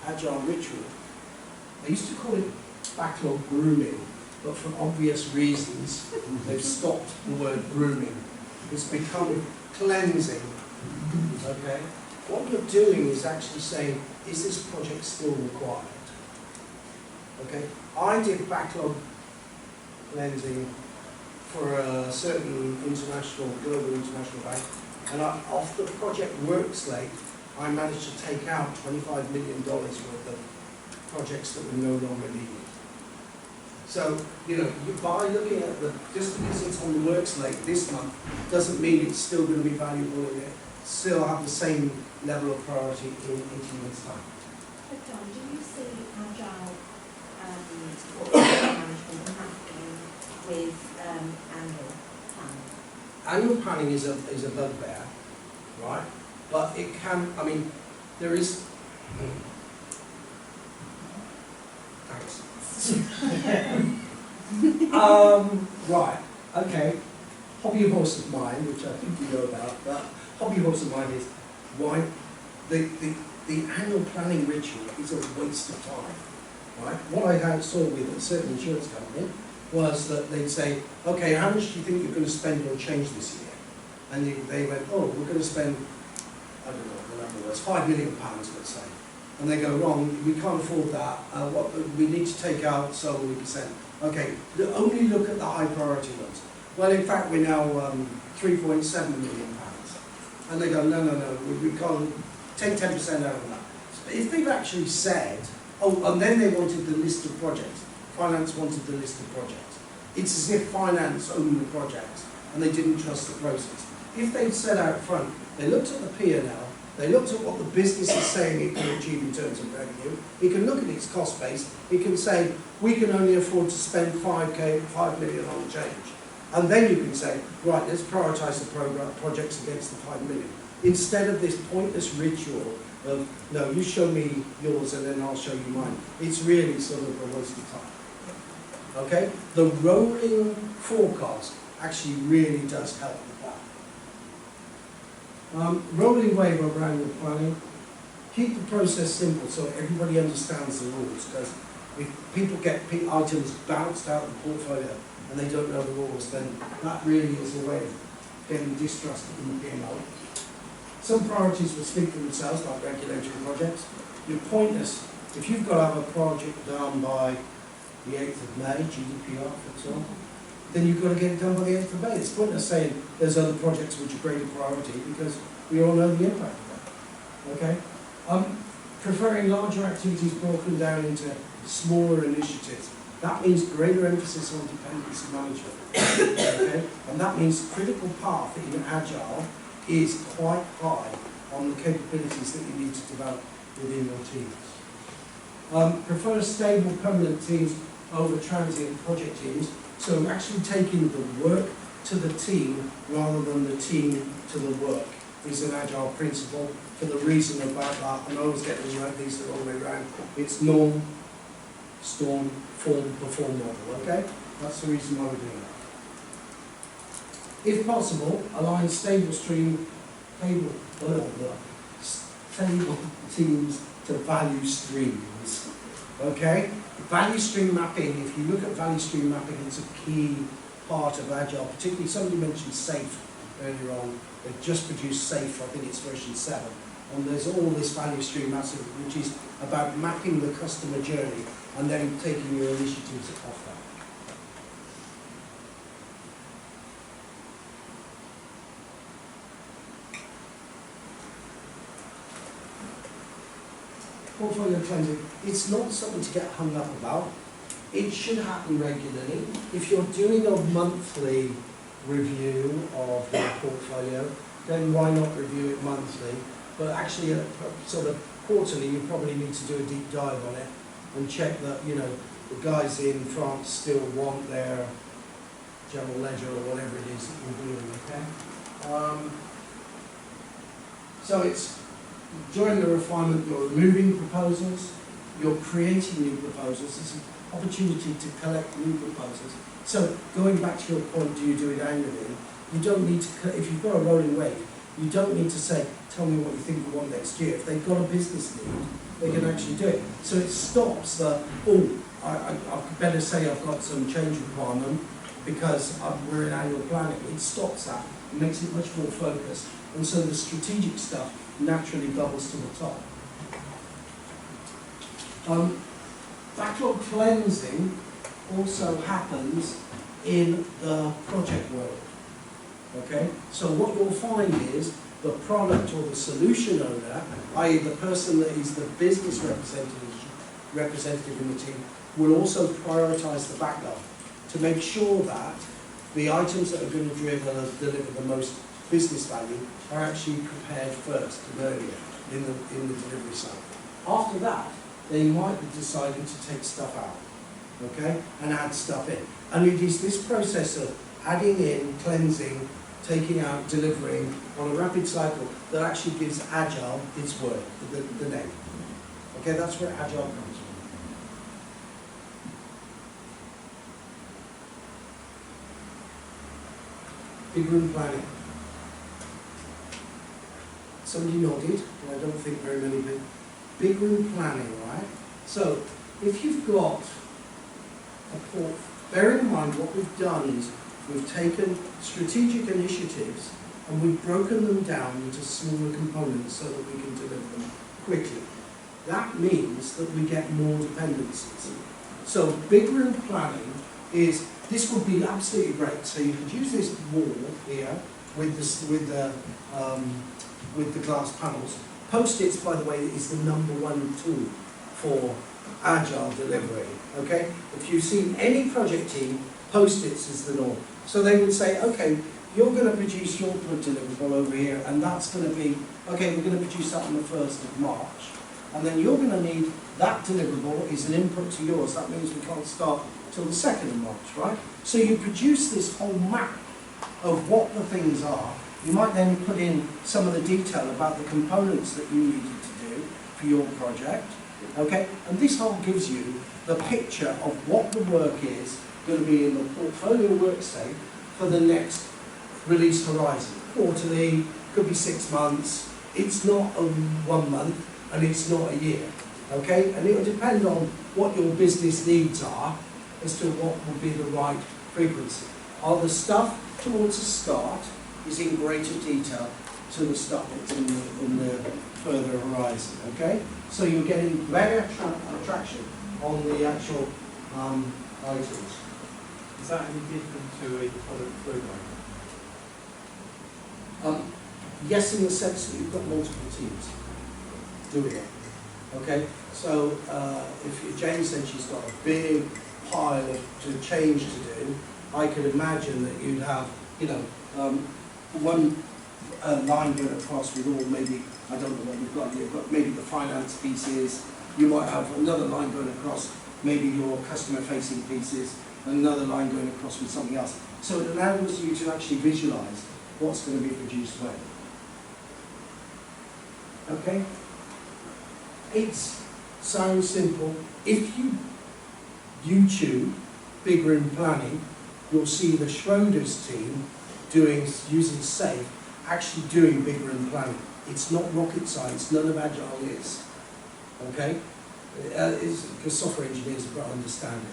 agile ritual? I used to call it backlog grooming, but for obvious reasons, they've stopped the word grooming. It's become cleansing, okay? What you're doing is actually saying, is this project still required? Okay, I did backlog cleansing for a certain global international bank, and off the project work slate, I managed to take out $25 million worth of projects that were no longer needed. So, by looking at just because it's on the work slate this month, doesn't mean it's still going to be valuable and it still have the same level of priority in 18 months' time. So John, do you see agile portfolio management happening with annual planning? annual planning is a bugbear, right? But it can, I mean, there is. Thanks. Right, okay. Hobby horse of mine, which I think you know about, but hobby horse of mine is why the annual planning ritual is a waste of time, right? What I saw with a certain insurance company was that they'd say, okay, how much do you think you're going to spend on change this year? And they went, oh, we're going to spend, I don't know, the number was £5 million, let's say. And they go, wrong, we can't afford that, we need to take out so many percent. Okay, only look at the high priority ones. Well, in fact, we're now £3.7 million. And they go, no, we can't take 10% out of that. So if they've actually said, oh, and then they wanted the list of projects. Finance wanted the list of projects. It's as if finance owned the projects and they didn't trust the process. If they'd said out front, they looked at the P&L, they looked at what the business is saying it can achieve in terms of revenue, it can look at its cost base, it can say, we can only afford to spend 5 million on change. And then you can say, right, let's prioritise the projects against the 5 million. Instead of this pointless ritual of, no, you show me yours and then I'll show you mine. It's really sort of a waste of time. Okay? The rolling forecast actually really does help with that. Rolling wave around your planning. Keep the process simple so everybody understands the rules, because if people get items bounced out of the portfolio and they don't know the rules, then that really is a way of getting distrust in the PMO. Some priorities will speak for themselves, like regulatory projects. You're pointless. If you've got to have a project done by the 8th of May, GDPR, for example, then you've got to get it done by the 8th of May. It's pointless saying there's other projects which are greater priority, because we all know the impact of that. Okay? Preferring larger activities broken down into smaller initiatives. That means greater emphasis on dependency management. Okay? And that means critical path in Agile is quite high on the capabilities that you need to develop within your teams. Prefer stable permanent teams over transient project teams. So actually taking the work to the team rather than the team to the work is an Agile principle. For the reason about that, and I always get these all the way around, it's norm, storm, form, perform model, okay? That's the reason why we're doing that. If possible, align stable teams to value streams, okay? Value stream mapping, if you look at value stream mapping, it's a key part of Agile, particularly somebody mentioned SAFe earlier on. They've just produced SAFe, I think it's version 7. And there's all this value stream mapping, which is about mapping the customer journey and then taking your initiatives off that. Portfolio cleansing, it's not something to get hung up about. It should happen regularly. If you're doing a monthly review of your portfolio, then why not review it monthly? But actually, sort of quarterly, you probably need to do a deep dive on it and check that, you know, the guys in France still want their general ledger or whatever it is that you're doing, okay? So it's, during the refinement, you're removing proposals, you're creating new proposals. It's an opportunity to collect new proposals. So going back to your point, do you do it annually? You don't need to, if you've got a rolling wave, you don't need to say, tell me what you think you want next year. If they've got a business need, they can actually do it. So it stops the, oh, I better say I've got some change requirement because we're in annual planning. It stops that. It makes it much more focused. And so the strategic stuff naturally bubbles to the top. Backlog cleansing also happens in the project world. Okay? So what you'll find is the product or the solution owner, i.e. the person that is the business representative in the team, will also prioritise the backlog to make sure that the items that are going to deliver the most business value are actually prepared first and earlier in the delivery cycle. After that, they might be deciding to take stuff out, okay, and add stuff in. And it is this process of adding in, cleansing, taking out, delivering on a rapid cycle that actually gives Agile its word, the name. Okay, that's where Agile comes from. Big room planning. Somebody nodded, but I don't think very many did. Big room planning, right? So, if you've got a port, bear in mind what we've done is we've taken strategic initiatives and we've broken them down into smaller components so that we can deliver them quickly. That means that we get more dependencies. So big room planning is, this would be absolutely great. So you could use this wall here with the glass panels. Post-its, by the way, is the #1 tool for Agile delivery, okay? If you've seen any project team, Post-its is the norm. So they would say, okay, you're going to produce your deliverable over here, and that's going to be, okay, we're going to produce that on the 1st of March. And then you're going to need, that deliverable is an input to yours. That means we can't start till the 2nd of March, right? So you produce this whole map of what the things are. You might then put in some of the detail about the components that you needed to do for your project, okay? And this whole gives you the picture of what the work is going to be in the portfolio work state for the next release horizon. Quarterly, could be 6 months. It's not a 1 month, and it's not a year, okay? And it will depend on what your business needs are as to what will be the right frequency. All the stuff towards the start is in greater detail to the stuff that's in the further horizon, okay? So you're getting better attraction on the actual items. Is that any different to a product flow diagram? Yes, in the sense that you've got multiple teams doing it, okay? So if Jane said she's got a big pile of change to do, I could imagine that you'd have, one line going across with all maybe, I don't know what you've got maybe the finance pieces, you might have another line going across maybe your customer facing pieces, another line going across with something else. So it allows you to actually visualize what's going to be produced when. Okay? It sounds simple. If you YouTube big room planning, you'll see the Schroeder's team using SAFe, actually doing big room planning. It's not rocket science, none of Agile is. Okay? Because software engineers have got to understand it.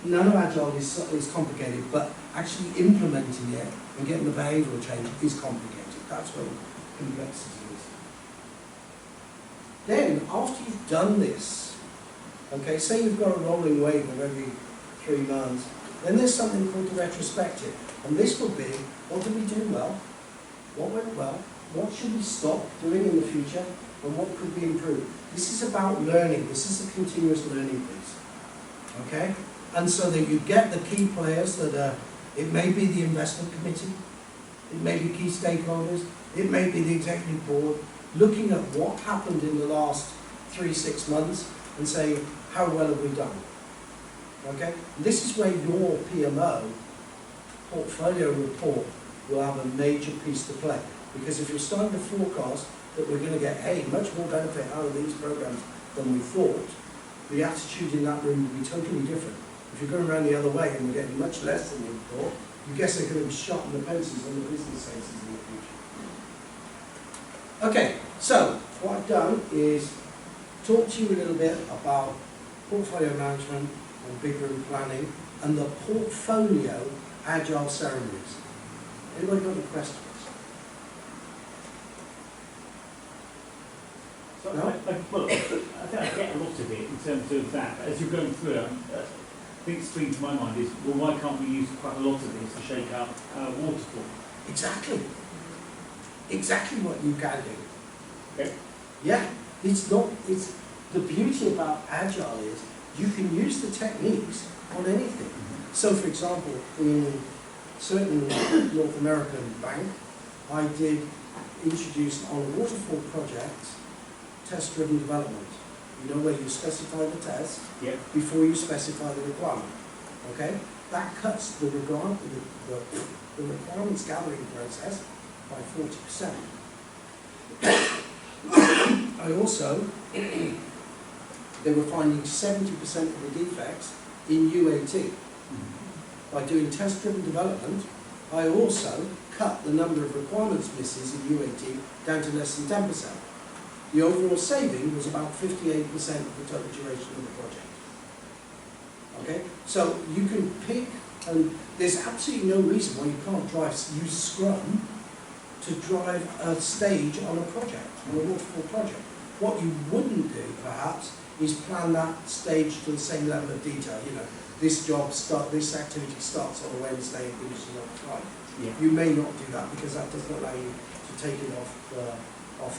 None of Agile is complicated, but actually implementing it and getting the behavioural change is complicated. That's where the complexity is. Then, after you've done this, okay, say you've got a rolling wave of every 3 months, then there's something called the retrospective. And this will be, what did we do well? What went well? What should we stop doing in the future? And what could be improved? This is about learning. This is a continuous learning piece. Okay? And so that you get the key players that are, it may be the investment committee, it may be key stakeholders, it may be the executive board, looking at what happened in the last 3-6 months and saying, how well have we done? Okay? This is where your PMO portfolio report will have a major piece to play. Because if you're starting to forecast that we're going to get, much more benefit out of these programs than we thought, the attitude in that room will be totally different. If you're going around the other way and we're getting much less than you thought, you guess they're going to be sharpening the pencils on the business cases in the future. Okay, so what I've done is talk to you a little bit about portfolio management and big room planning and the portfolio agile ceremonies. Anybody got any questions? So No? I think I get a lot of it in terms of that. But as you're going through it, I think it's springs to my mind is, well, why can't we use quite a lot of this to shake up waterfall? Exactly. Exactly what you can do. Okay. Yeah, it's the beauty about Agile is you can use the techniques on anything. So for example, in a certain North American bank, I did introduce on a waterfall project test-driven development. You know where you specify the test Yep. before you specify the requirement. Okay? That cuts the requirements gathering process by 40%. I also, they were finding 70% of the defects in UAT. By doing test-driven development, I also cut the number of requirements misses in UAT down to less than 10%. The overall saving was about 58% of the total duration of the project. Okay, so you can pick, and there's absolutely no reason why you can't use Scrum to drive a stage on a project, on a waterfall project. What you wouldn't do, perhaps, is plan that stage to the same level of detail. You know, this activity starts on a Wednesday and finishes on a Friday. Yeah. You may not do that because that doesn't allow you to take it off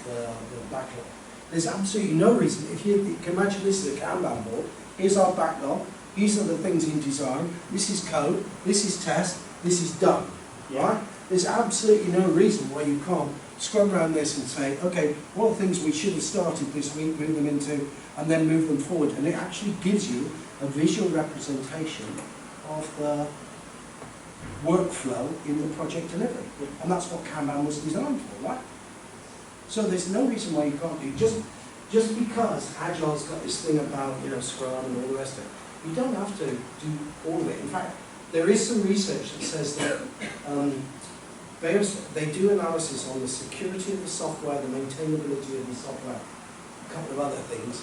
the backlog. There's absolutely no reason. If you can imagine this is a Kanban board, here's our backlog, these are the things in design, this is code, this is test, this is done, right? There's absolutely no reason why you can't scrub around this and say, okay, what are things we should have started this week, move them into, and then move them forward. And it actually gives you a visual representation of the workflow in the project delivery. And that's what Kanban was designed for, right? So there's no reason why you can't do just because Agile's got this thing about, you know, Scrum and all the rest of it. You don't have to do all of it. In fact, there is some research that says that they do analysis on the security of the software, the maintainability of the software, a couple of other things,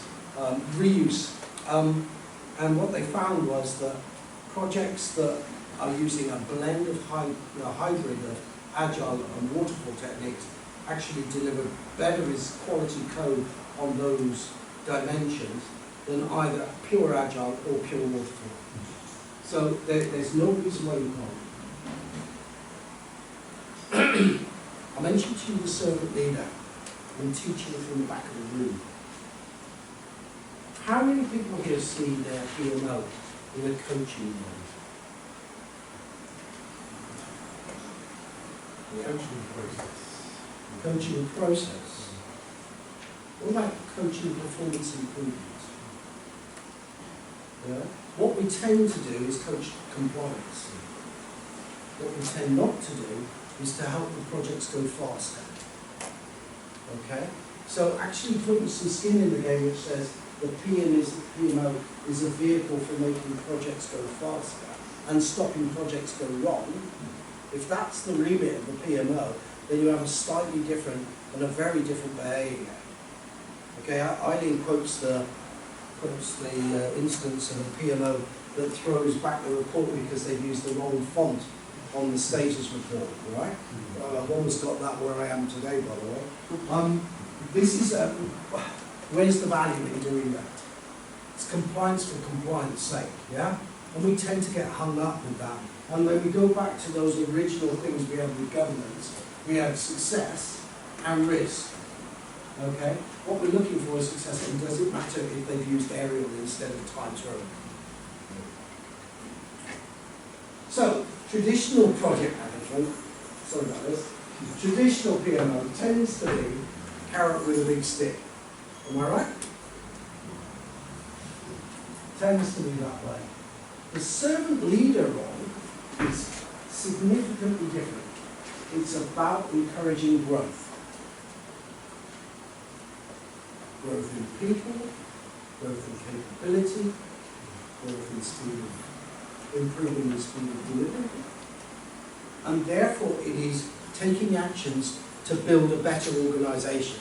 reuse. And what they found was that projects that are using a blend of hybrid of Agile and waterfall techniques actually deliver better quality code on those dimensions than either pure Agile or pure waterfall. So there's no reason why you can't. I mentioned to you the servant leader and teaching from the back of the room. How many people here see their PMO in a coaching mode? Coaching process. Coaching process. What about coaching performance improvement? Yeah? What we tend to do is coach compliance. What we tend not to do is to help the projects go faster. Okay? So actually putting some skin in the game which says the PMO is a vehicle for making projects go faster and stopping projects go wrong. If that's the remit of the PMO, then you have a slightly different and a very different behaviour. Okay, Eileen quotes the instance of a PMO that throws back the report because they've used the wrong font on the status report, right? I've almost got that where I am today, by the way. This is where's the value in doing that? It's compliance for compliance sake, yeah? And we tend to get hung up with that. And when we go back to those original things we had with governance, we had success and risk. Okay? What we're looking for is success, and does it matter if they've used Arial instead of Times Road? So, traditional project management, sorry about this, traditional PMO tends to be carrot with a big stick. Am I right? Tends to be that way. The servant leader role is significantly different. It's about encouraging growth. Growth in people, growth in capability, growth in speed of improving the speed of delivery. And therefore it is taking actions to build a better organisation,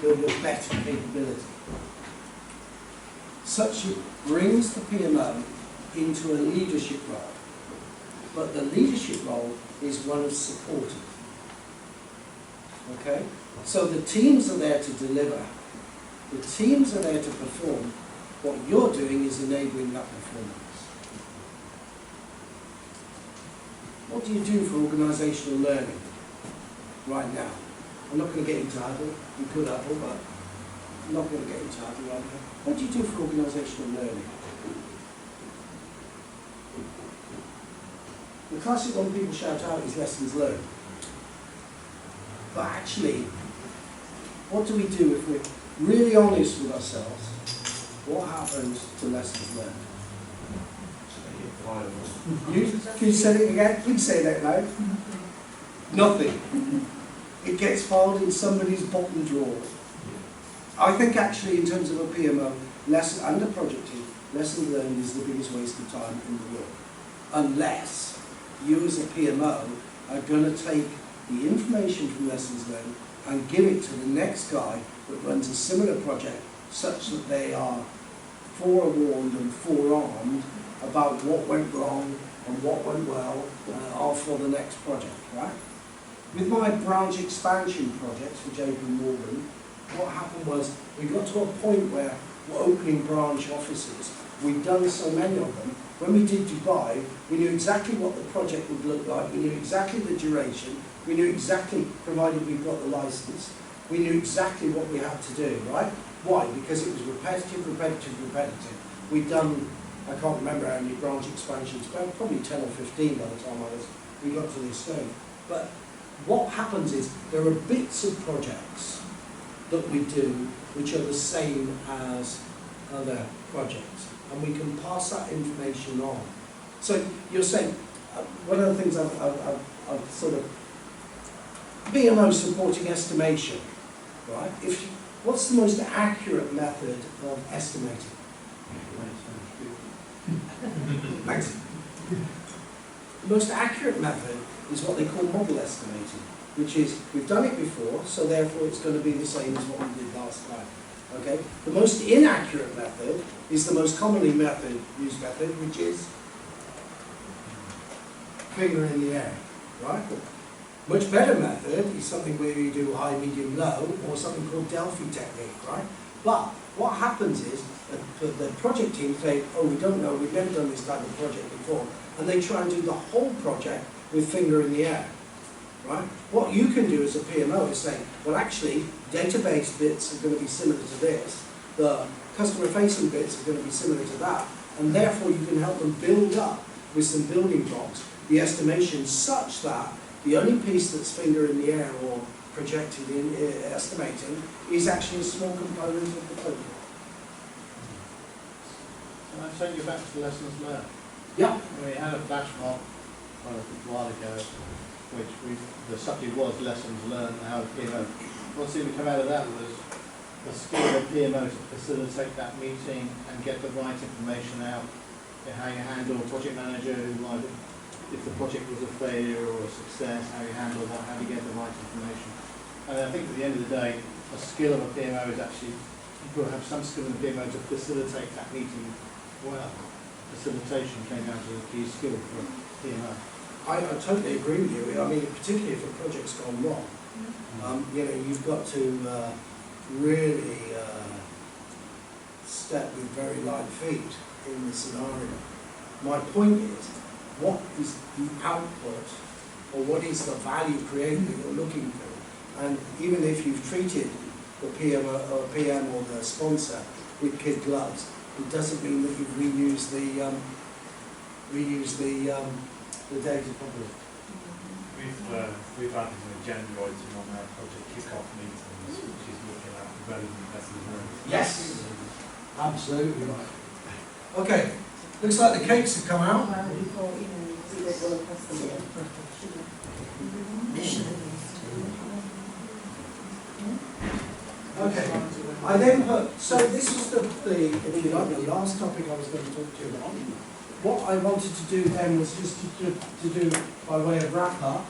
build a better capability. Such brings the PMO into a leadership role. But the leadership role is one of supporting. Okay? So the teams are there to deliver. The teams are there to perform. What you're doing is enabling that performance. What do you do for organisational learning right now? I'm not going to get into Agile. You could Agile, but I'm not going to get into Agile right now. What do you do for organisational learning? The classic one people shout out is lessons learned. But actually, what do we do if we're really honest with ourselves? What happens to lessons learned? file. You said it again, please say that loud. Nothing. It gets filed in somebody's bottom drawer. I think actually in terms of a PMO, lesson and a project team, lesson learned is the biggest waste of time in the world. Unless you as a PMO are going to take the information from lessons learned and give it to the next guy that runs a similar project such that they are forewarned and forearmed about what went wrong and what went well for the next project, right? With my branch expansion projects for JP Morgan, what happened was we got to a point where we're opening branch offices. We'd done so many of them. When we did Dubai, we knew exactly what the project would look like. We knew exactly the duration. We knew exactly, provided we got the license, we knew exactly what we had to do, right? Why? Because it was repetitive. We'd done, I can't remember how many branch expansions, but probably 10 or 15 by the time we got to this stage. But what happens is there are bits of projects that we do which are the same as other projects, and we can pass that information on. So you're saying, one of the things I've sort of, PMO supporting estimation, right? What's the most accurate method of estimating? Thanks. The most accurate method is what they call model estimating, which is we've done it before, so therefore it's going to be the same as what we did last time. Okay? The most inaccurate method is the most commonly used method, which is finger in the air, right? Much better method is something where you do high, medium, low, or something called Delphi technique, right? But what happens is that the project team say, oh, we don't know, we've never done this type of project before, and they try and do the whole project with finger in the air, right? What you can do as a PMO is say, well, actually, database bits are going to be similar to this, the customer-facing bits are going to be similar to that, and therefore you can help them build up with some building blocks the estimation such that the only piece that's finger in the air or projected in estimating is actually a small component of the total. Can I take you back to lessons learned? Yeah. We had a flash mob a while ago, which the subject was lessons learned, how to PMO. What seemed to come out of that was the skill of PMO to facilitate that meeting and get the right information out, how you handle a project manager who might, if the project was a failure or a success, how you handle that, how you get the right information. And I think at the end of the day, a skill of a PMO is actually, people have some skill in the PMO to facilitate that meeting well. Facilitation came out as a key skill for a PMO. I totally agree with you. I mean, particularly if a project's gone wrong, you know, you've got to really step with very light feet in the scenario. My point is, what is the output, or what is the value created that you're looking for? And even if you've treated the PM or the sponsor with kid gloves, it doesn't mean that you've reused the data properly. We've added an agenda item on our project kick-off meetings, which is looking at the relevant lessons learned. Yes, absolutely right. Okay, looks like the cakes have come out. Okay, I then put, so this was if you like, the last topic I was going to talk to you about. What I wanted to do then was just to do, by way of wrap up,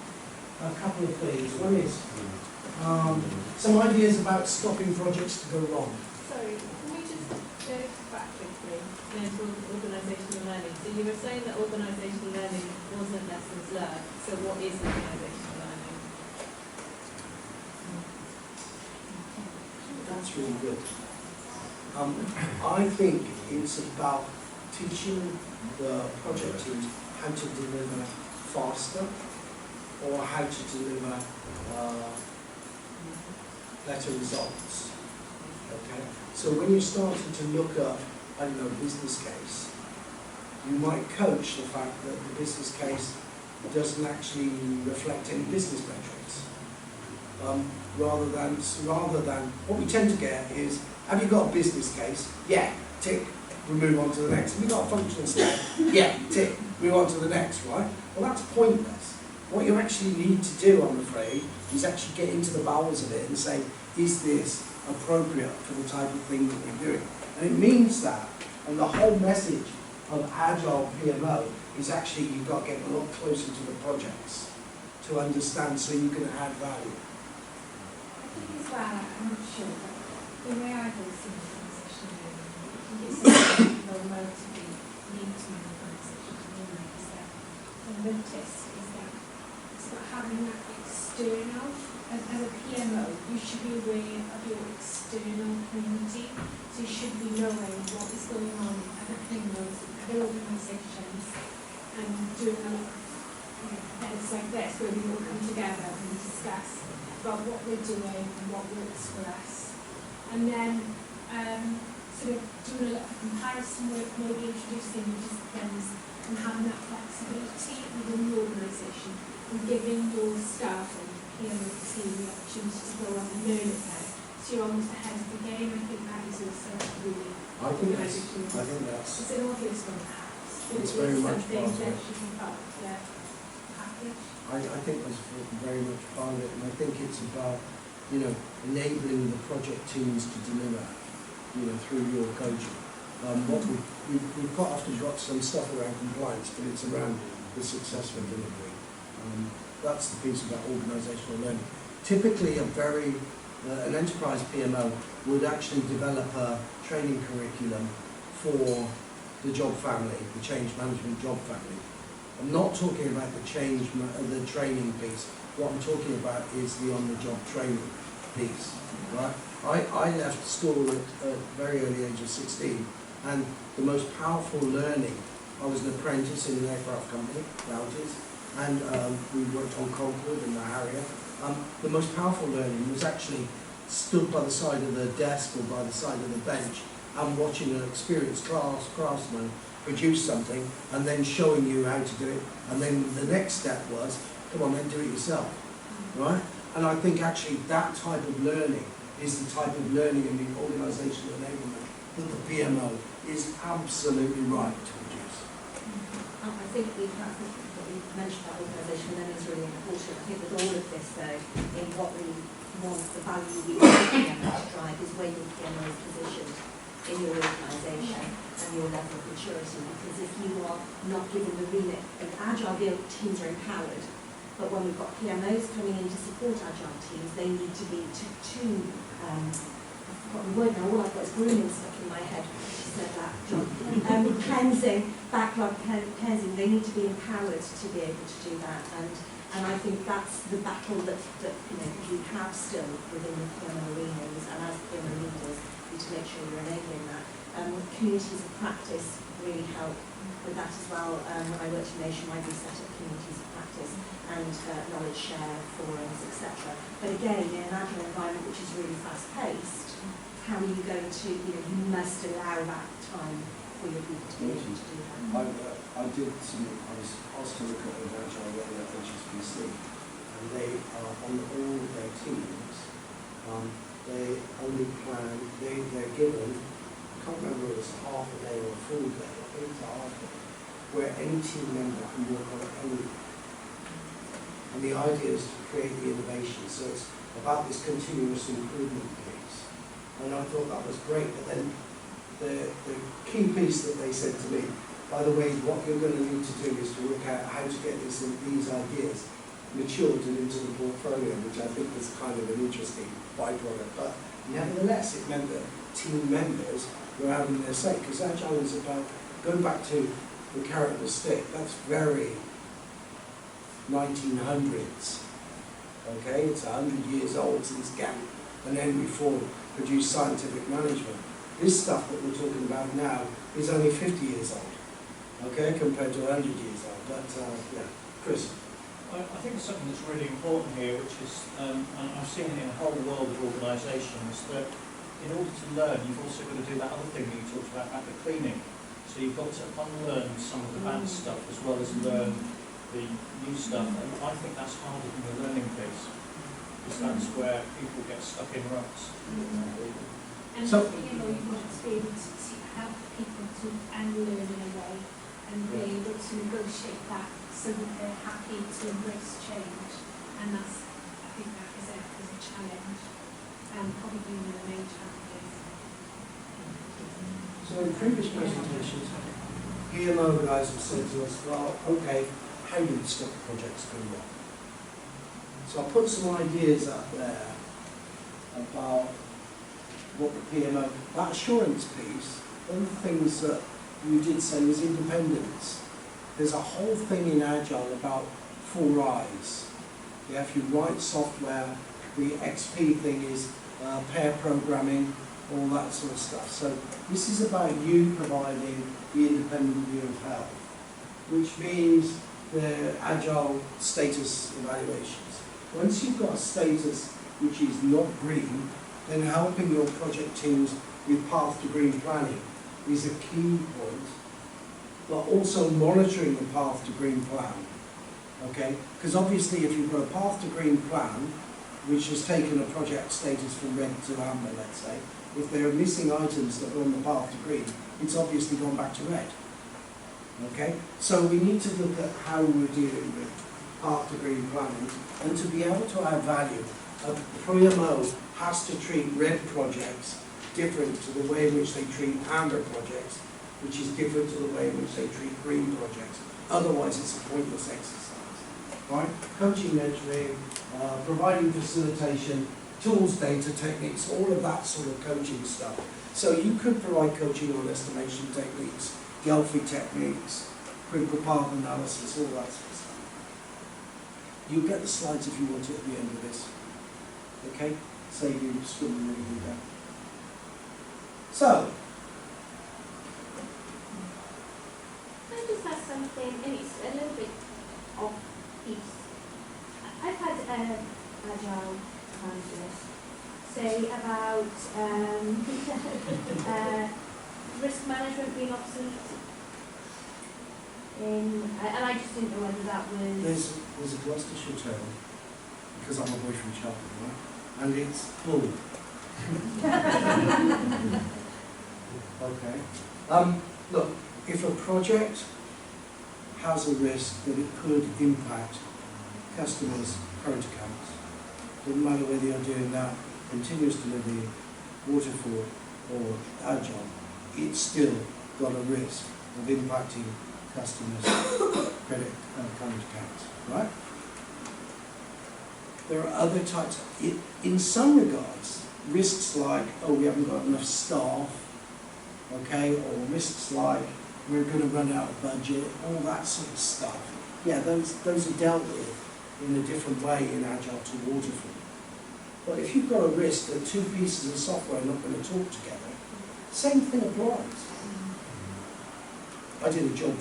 a couple of things. One is some ideas about stopping projects to go wrong. Sorry, can we just go back quickly to organisational learning? So you were saying that organisational learning wasn't lessons learned, so what is organisational learning? That's really good. I think it's about teaching the project teams how to deliver faster or how to deliver better results. Okay? So when you started to look at, I don't know, business case, you might coach the fact that the business case doesn't actually reflect any business metrics. Rather than what we tend to get is, have you got a business case? Yeah, tick. we move on to the next. We've got a functional step, yeah, tick, move on to the next, right? Well, that's pointless. What you actually need to do, I'm afraid, is actually get into the bowels of it and say, is this appropriate for the type of thing that we're doing? And it means that, and the whole message of Agile PMO is actually you've got to get a lot closer to the projects to understand so you can add value. I think as well, I'm not sure, but the way I do some transition learning, I think it's something that will relatively new to my organization to learn is that I've noticed is that it's not having that external, as a PMO, you should be aware of your external community, so you should be knowing what is going on at other PMOs, other organizations, and doing a lot of events like this where we all come together and discuss about what we're doing and what works for us. And then sort of doing a lot of comparison work, maybe introducing new disciplines and having that flexibility within the organisation and giving your staff and PMO team the opportunity to go on and learn it now. So you're almost ahead of the game. I think that is also really It's an obvious one perhaps. It's very much something part of that it. should be part of the package. I think that's very much part of it, and I think it's about, you know, enabling the project teams to deliver, you know, through your coaching. What we've quite often got some stuff around compliance, but it's around the successful delivery. That's the piece about organisational learning. Typically, an enterprise PMO would actually develop a training curriculum for the job family, the change management job family. I'm not talking about the training piece. What I'm talking about is the on-the-job training piece, right? I left school at a very early age of 16, and the most powerful learning, I was an apprentice in an aircraft company, Gouges, and we worked on Concorde and the Harrier. The most powerful learning was actually stood by the side of the desk or by the side of the bench and watching an experienced craftsman produce something and then showing you how to do it. And then the next step was, come on then, do it yourself, right? And I think actually that type of learning is the type of learning and the organisational enablement that the PMO is absolutely right to produce. I think what we mentioned about organisation learning is really important. I think with all of this though, in what we want, the value we want to drive is where your PMO is positioned in your organisation and your level of maturity. Because if you are not given the remit, and Agile teams are empowered, but when we've got PMOs coming in to support Agile teams, they need to be I've got the word now, all I've got is grooming stuck in my head. You said that, John. Cleansing, backlog cleansing, they need to be empowered to be able to do that. And I think that's the battle that you know we have still within the PMO arenas, and as PMO leaders, we need to make sure we're enabling that. Communities of practice really help with that as well. When I worked in Nationwide, we set up communities of practice and knowledge share forums, etc. But again, in an agile environment which is really fast-paced, how are you going to, you must allow that time for your people to be able to do that. I was asked to look at an agile role at HSBC, and they are on all their teams. They only plan, they're given, I can't remember if it's half a day or a full day, I think it's a half day, where any team member can work on anything. And the idea is to create the innovation, so it's about this continuous improvement piece. And I thought that was great, but then the key piece that they said to me, by the way, what you're going to need to do is to work out how to get these ideas matured and into the portfolio, which I think was kind of an interesting byproduct. But nevertheless, it meant that team members were having their say, because Agile is about, going back to the carrot and the stick, that's very 1900s. Okay, it's 100 years old since Gantt and Henry Ford produced scientific management. This stuff that we're talking about now is only 50 years old, okay, compared to 100 years old. But yeah, Chris. I think there's something that's really important here, which is, and I've seen it in a whole world of organisations, that in order to learn, you've also got to do that other thing that you talked about the cleaning. So you've got to unlearn some of the bad stuff as well as learn the new stuff, and I think that's harder than the learning piece, because that's where people get stuck in ruts. And So- you know, you want to be able to help people to and learn in a way, and be able to negotiate that so that they're happy to embrace change. And that's, I think that is a challenge, and probably one of the main challenges. So in previous presentations, PMO guys have said to us, well, okay, how do we stop projects going wrong? So I put some ideas out there about what the PMO, that assurance piece, one of the things that you did say was independence. There's a whole thing in Agile about 4 I's. Yeah, if you write software, the XP thing is pair programming, all that sort of stuff. So this is about you providing the independent view of health, which means the Agile status evaluations. Once you've got a status which is not green, then helping your project teams with path to green planning is a key point, but also monitoring the path to green plan. Okay? Because obviously if you've got a path to green plan, which has taken a project status from red to amber, let's say, if there are missing items that are on the path to green, it's obviously gone back to red. Okay? So we need to look at how we're dealing with path to green planning, and to be able to add value. A PMO has to treat red projects different to the way in which they treat amber projects, which is different to the way in which they treat green projects. Otherwise, it's a pointless exercise. Right? Coaching, mentoring, providing facilitation, tools, data, techniques, all of that sort of coaching stuff. So you could provide coaching on estimation techniques, Delphi techniques, critical path analysis, all that sort of stuff. You'll get the slides if you want to at the end of this. Okay? Save you scribbling reading down. So, Can I just ask something, and it's a little bit off piece. I've had Agile managers say about risk management being obsolete. And I just didn't know whether that was... there's a Gloucestershire term, because I'm a boy from Cheltenham, right? And it's bull. Okay. Look, if a project has a risk that it could impact customers' current accounts, doesn't matter whether you're doing that continuous delivery, waterfall, or agile, it's still got a risk of impacting customers' credit and current accounts, right? There are other types. In some regards, risks like, oh, we haven't got enough staff, okay, or risks like we're going to run out of budget, all that sort of stuff. Yeah, those are dealt with in a different way in Agile to Waterfall. But if you've got a risk that 2 pieces of software are not going to talk together, same thing applies. I did a job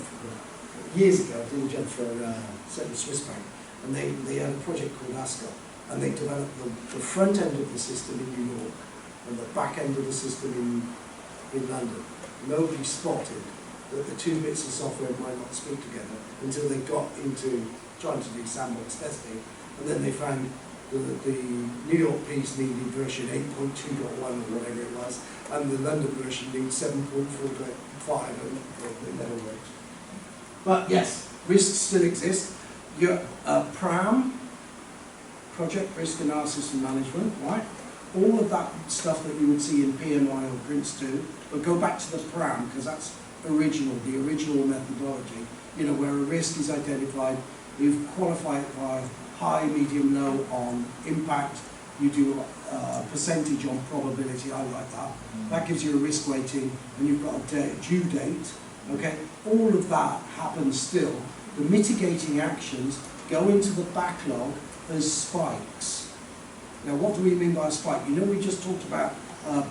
years ago. I did a job for a certain Swiss bank, and they had a project called Ascot, and they developed the front end of the system in New York and the back end of the system in London. Nobody spotted that the 2 bits of software might not speak together until they got into trying to do sandbox testing, and then they found that the New York piece needed version 8.2.1 or whatever it was, and the London version needed 7.4.5, and it never worked. But yes, risks still exist. Your PRAM, Project Risk Analysis and Management, right? All of that stuff that you would see in PMI or Prince 2, but go back to the PRAM, because that's the original methodology, you know, where a risk is identified, you qualify it by high, medium, low on impact, you do a percentage on probability, I like that. That gives you a risk weighting, and you've got a due date, okay? All of that happens still. The mitigating actions go into the backlog as spikes. Now, what do we mean by a spike? You know, we just talked about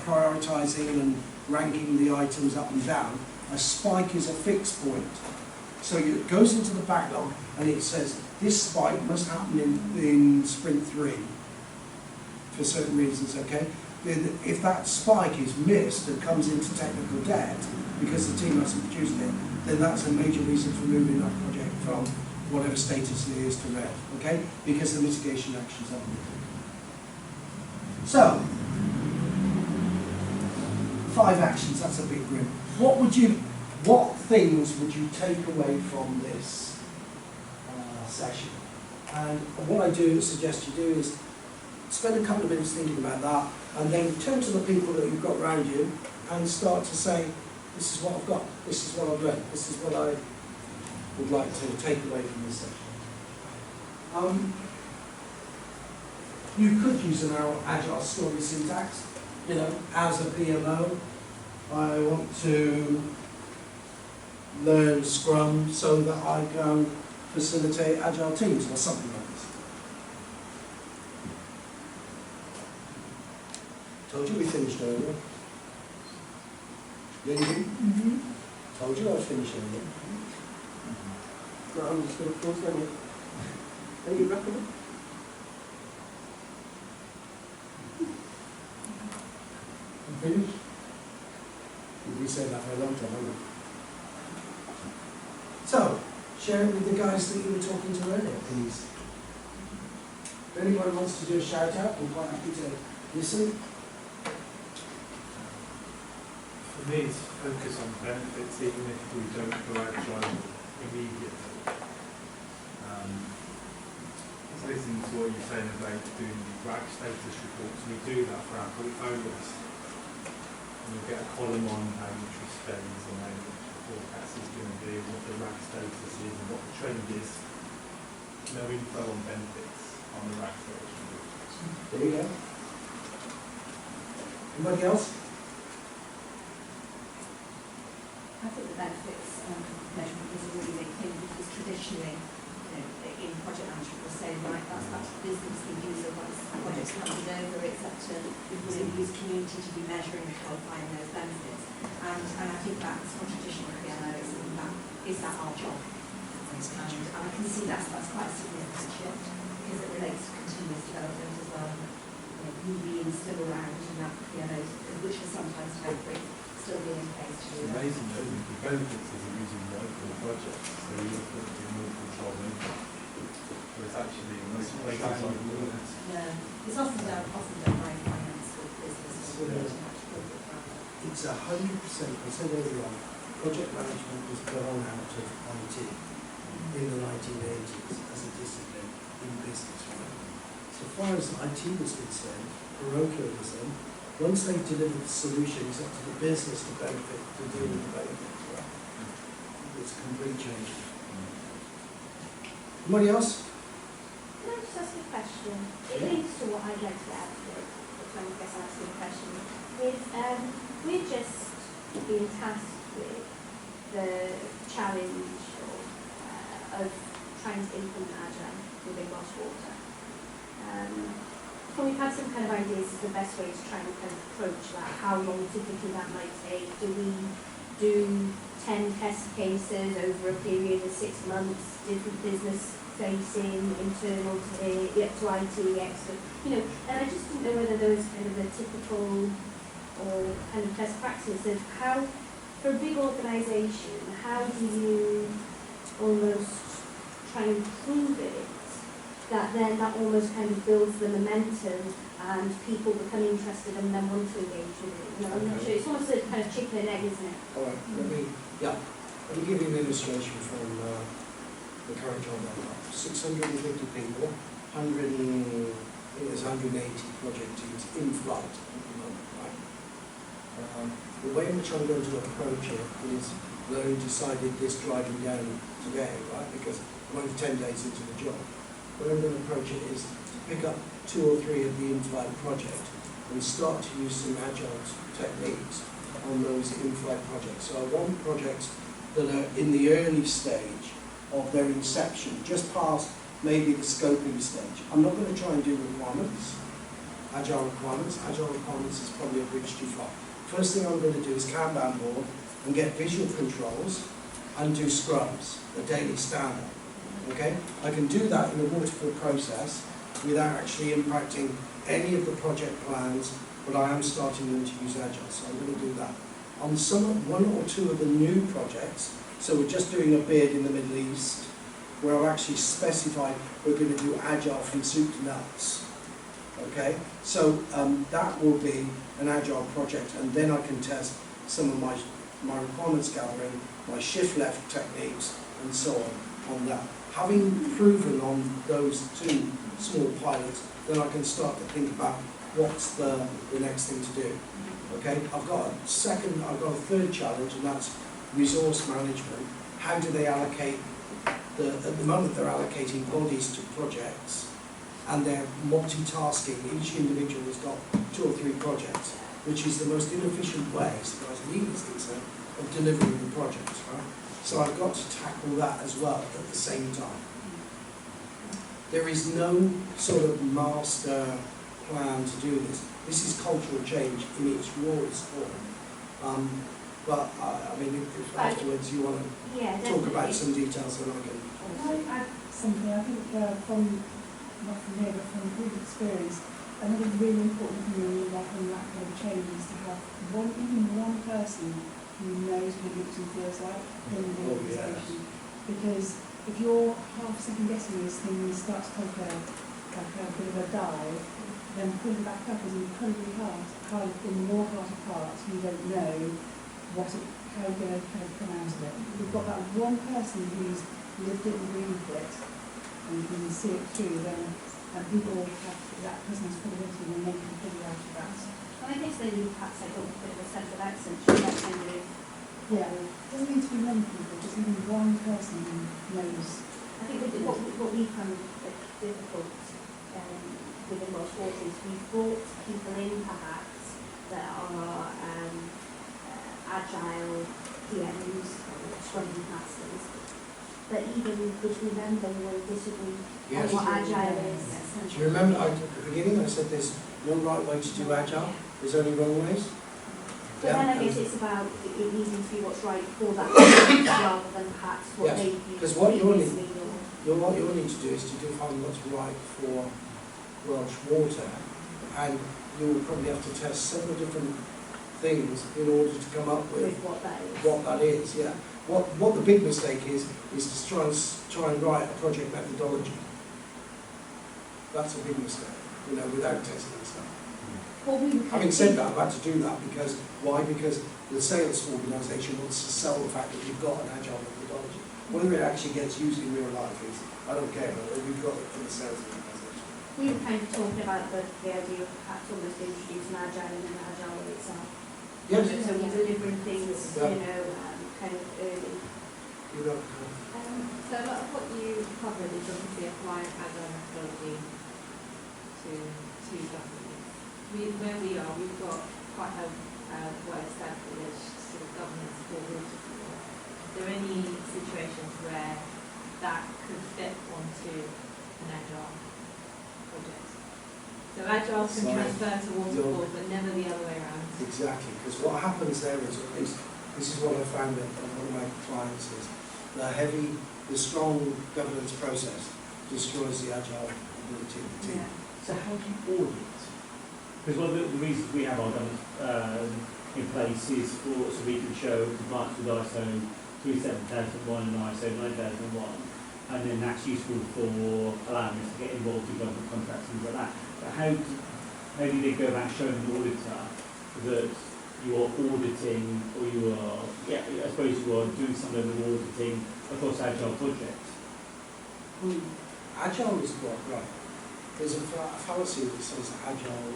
prioritizing and ranking the items up and down. A spike is a fixed point. So it goes into the backlog and it says, this spike must happen in sprint 3 for certain reasons, okay? Then if that spike is missed and comes into technical debt because the team hasn't produced it, then that's a major reason for moving that project from whatever status it is to red, okay? Because the mitigation actions haven't been taken. So, 5 actions, that's a big group. What things would you take away from this session? And what I do suggest you do is spend a couple of minutes thinking about that, and then turn to the people that you've got around you and start to say, this is what I've got, this is what I've learned, this is what I would like to take away from this session. You could use an agile story syntax, you know, as a PMO. I want to learn Scrum so that I can facilitate agile teams or something like this. Told you we finished earlier. Yeah, you did? Told you I was finished earlier. No, I'm just going to close on you. Are you wrapping up? I'm finished? We said that for a long time, haven't we? So, share it with the guys that you were talking to earlier, please. If anybody wants to do a shout out, we're quite happy to listen. For me, it's focus on benefits, even if we don't go agile immediately. Listening to what you're saying about doing rack status reports, we do that for our portfolios. And we get a column on how much we spend and how much the forecast is going to be, what the rack status is and what the trend is. No info on benefits on the rack status report. There you go. Anybody else? I think the benefits measurement is a really big thing because traditionally, in project management, we're saying, right, that's up to the business, the user, once the project's handed over, it's up to the user community to be measuring and qualifying those benefits. And I think that's what traditional PMOs is that our job. And I can see that's quite a significant shift because it relates to continuous development as well. Who being still around and that PMOs, which are sometimes temporary, still being in place to do It's that. amazing that the benefits is using multiple projects, so you're putting more control into it. But it's actually most places like Lean. Yeah, it's often done by finance with business or It's 100%, I said earlier on, project management was born out of IT in the 1980s as a discipline in business. So far as IT was concerned, parochialism, once they delivered the solution, it's up to the business to benefit, to deal with the benefits. Right? It's a complete change. Anybody else? Can I just ask you a question? It leads to what I'd like to add to it, but I guess I'll ask you a question. We're just being tasked with the challenge of trying to implement Agile within Welsh Water. And we've had some kind of ideas as the best way to try and kind of approach that, how long typically that might take. Do we do 10 test cases over a period of 6 months, different business facing, internal to IT, external, and I just didn't know whether there was kind of a typical or kind of best practice of how, for a big organisation, how do you almost try and prove it, that then that almost kind of builds the momentum and people become interested and then want to engage with it. I'm not sure, it's almost a kind of chicken and egg, isn't it? All right, let me give you an illustration from the current job I've got. 650 people, 180 project teams in flight at the moment, right? The way in which I'm going to approach it is that I decided this driving down today, right? Because I'm only 10 days into the job. The way I'm going to approach it is to pick up 2 or 3 of the in-flight project and start to use some agile techniques on those in-flight projects. So I want projects that are in the early stage of their inception, just past maybe the scoping stage. I'm not going to try and do requirements, agile requirements. Agile requirements is probably a bridge too far. First thing I'm going to do is Kanban board and get visual controls and do scrums, a daily standard. Okay? I can do that in a waterfall process without actually impacting any of the project plans, but I am starting them to use Agile, so I'm going to do that. On one or two of the new projects, so we're just doing a bid in the Middle East, where I've actually specified we're going to do Agile from soup to nuts. Okay, so that will be an agile project, and then I can test some of my requirements gathering, my shift left techniques, and so on that. Having proven on those two small pilots, then I can start to think about what's the next thing to do. Okay, I've got a third challenge, and that's resource management. How do they allocate at the moment they're allocating bodies to projects, and they're multitasking. Each individual has got 2 or 3 projects, which is the most inefficient way, as far as Lean is concerned, of delivering the projects, right? So I've got to tackle that as well at the same time. There is no sort of master plan to do this. This is cultural change in its rawest form. But I mean, if afterwards you want to Yeah, talk about definitely. some details, then I can. Can I add something? I think from, not from here, but from previous experience, I think it's really important for me, like on that kind of change, is to have even one person who knows what it looks and feels like in the organisation. Because if you're half second guessing these things, start to take a bit of a dive, then putting it back up is incredibly hard. In the more harder parts, you don't know how you're going to kind of come out of it. We've got that one person who's lived it and breathed it, and you can see it through, then, and people have that person's credibility, and they can figure out of that. And I guess they perhaps take a bit of a sense of excellence, that kind of, Yeah, it doesn't need to be many people, just even one person who knows. I think what we found difficult within Welsh Water is we've brought people in perhaps that are agile PMs or Scrum Masters, but even between them they will disagree Yes. on what agile is. Do you remember at the beginning I said there's no right way to do agile, there's only wrong ways? But then I guess it's about it needing to be what's right for that person rather than perhaps what Yes, they've used 'cause what you'll need- previously or- What you'll need to do is to define what's right for Welsh Water, and you'll probably have to test several different things in order to come up with with what that is. what that is. Yeah. What the big mistake is to try and write a project methodology. That's a big mistake, without testing stuff. Well, we Having said that, I've had to do that because why? Because the sales organisation wants to sell the fact that you've got an agile methodology. Whether it actually gets used in real life is, I don't care, but we've got it for the sales organisation. we were kind of talking about the idea of perhaps almost introducing agile in an agile way itself. Yes, So we're delivering things, Yeah. kind of early. you know. So a lot of what you covered is obviously applying agile methodology to governance. Where we are, we've got quite a well-established sort of governance for waterfall. Is there any situations where that could fit onto an agile project? So agile can Sorry. transfer to waterfall, but never the other way around. Exactly, because what happens there is, at least, this is what I found at one of my clients, is the strong governance process destroys the agile ability of the team. So how do you audit? Because one of the reasons we have our governance in place is so we can show compliance with ISO 27001 and ISO 9001, and then that's useful for allowing us to get involved in government contracts and things like that. But how do they go about showing an auditor that you are auditing, or I suppose you are doing some level of auditing across agile projects? Agile is what, right? There's a fallacy that says that agile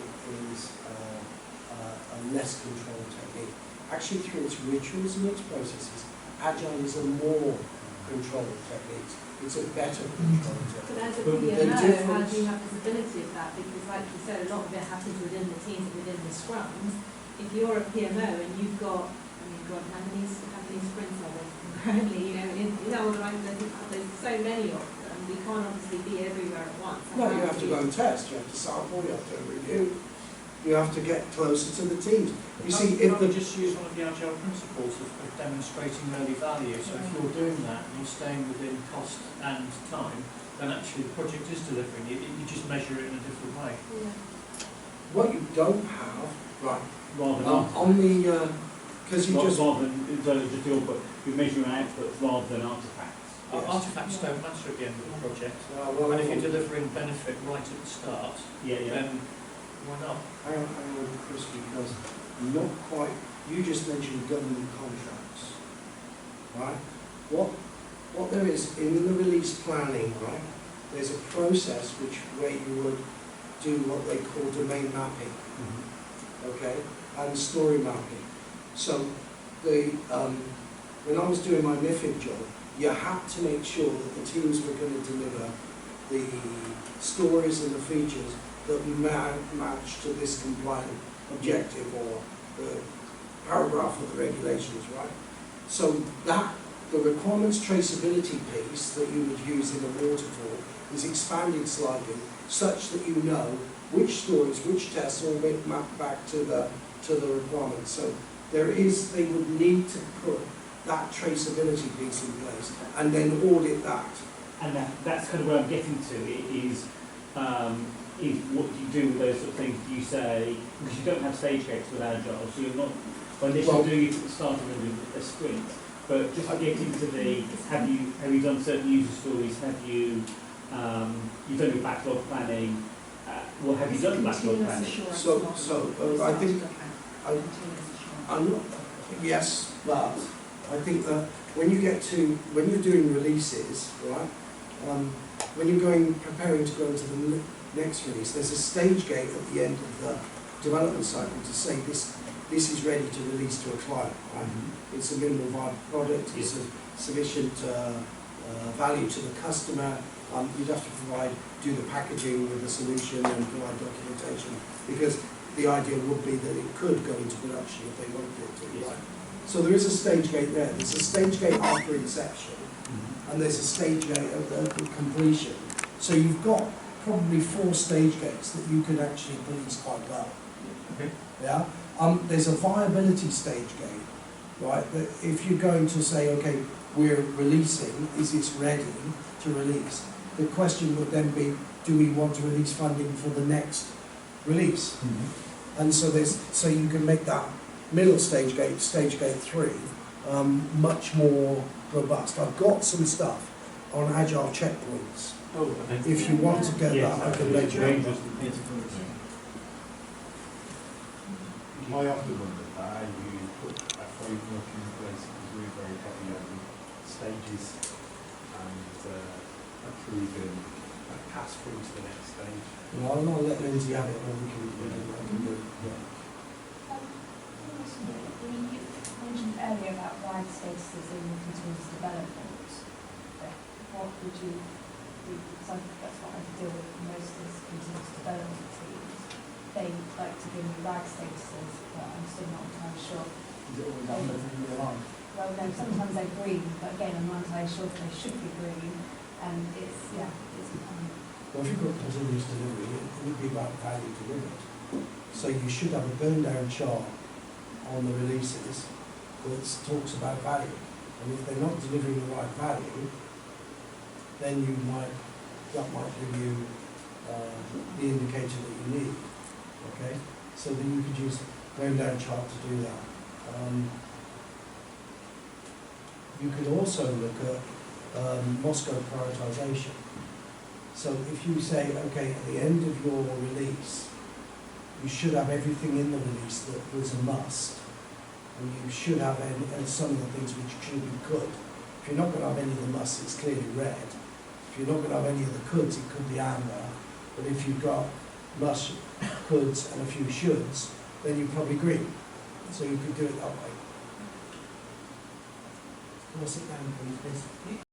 is a less controlled technique. Actually, through its rituals and its processes, agile is a more controlled technique. It's a better controlled technique. But as a But the PMO, how difference- do you have visibility of that? Because like you said, a lot of it happens within the teams and within the scrums. If you're a PMO and you've got, God, how many sprints are there? Currently, there's so many of them. We can't obviously be everywhere at once. No, you have to go and test, you have to sample, you have to review, you have to get closer to the teams. You see, if Can't we the just use one of the agile principles of demonstrating early value? So if you're doing that and you're staying within cost and time, then actually the project is delivering. You just measure it in a different way. Yeah. what you don't have, right, Rather than on the, because you just, rather than, so just your point, you're measuring outputs rather than artifacts. Artefacts don't matter at the end of the project. Well, And if you're delivering benefit right at the start, Yeah. then why not? hang on, Chris, because not quite, you just mentioned government contracts, right? What there is in the release planning, right, there's a process where you would do what they call domain mapping, okay, and story mapping. So when I was doing my MIFID job, you had to make sure that the teams were going to deliver the stories and the features that match to this compliant objective or the paragraph of the regulations, right? So that the requirements traceability piece that you would use in a waterfall is expanded slightly, such that you know which stories, which tests all get mapped back to the requirements. So they would need to put that traceability piece in place and then audit that. And that's kind of where I'm getting to, is what do you do with those sort of things? Do you say, because you don't have stage gates with Agile, so you're not initially doing it at the start of a sprint, but just getting to the, have you done certain user stories, have you, you've done your backlog planning, well, have you done backlog planning? I think, I'm not, yes, but I think that when you're doing releases, right, when you're preparing to go into the next release, there's a stage gate at the end of the development cycle to say this is ready to release to a client, right? It's a minimal viable product, it's a sufficient value to the customer. You'd have to do the packaging with the solution and provide documentation, because the idea would be that it could go into production if they wanted it to, right? So there is a stage gate there. There's a stage gate after inception, and there's a stage gate at completion. So you've got probably 4 stage gates that you could actually police quite well. Okay. Yeah. There's a viability stage gate, right? That if you're going to say, okay, we're releasing, is this ready to release? The question would then be, do we want to release funding for the next release? And so you can make that middle stage gate 3, much more robust. I've got some stuff on agile checkpoints. If you want to get that, I can let you know. I often wonder how you put a framework in place, because we're very heavy on stages and approving and pass through to the next stage. Well, I'll let Lindsay have it, and we can do it. Yeah. You mentioned earlier about wide statuses in continuous development. What would you do? Because that's what I deal with most is continuous development teams. They like to give me RAG statuses, but I'm still not entirely sure. Is it always under the line? Well, no, sometimes they're green, but again, I'm not entirely sure that they should be green. And it's. Well, if you've got continuous delivery, it would be about value delivered. So you should have a burn down chart on the releases that talks about value. And if they're not delivering the right value, then that might give you the indicator that you need. Okay? So then you could use a burn down chart to do that. You could also look at Moscow prioritization. So if you say, okay, at the end of your release, you should have everything in the release that was a must, and you should have some of the things which should be could. If you're not going to have any of the musts, it's clearly red. If you're not going to have any of the coulds, it could be amber. But if you've got must, coulds, and a few shoulds, then you're probably green. So you could do it that way. Can I sit down, please?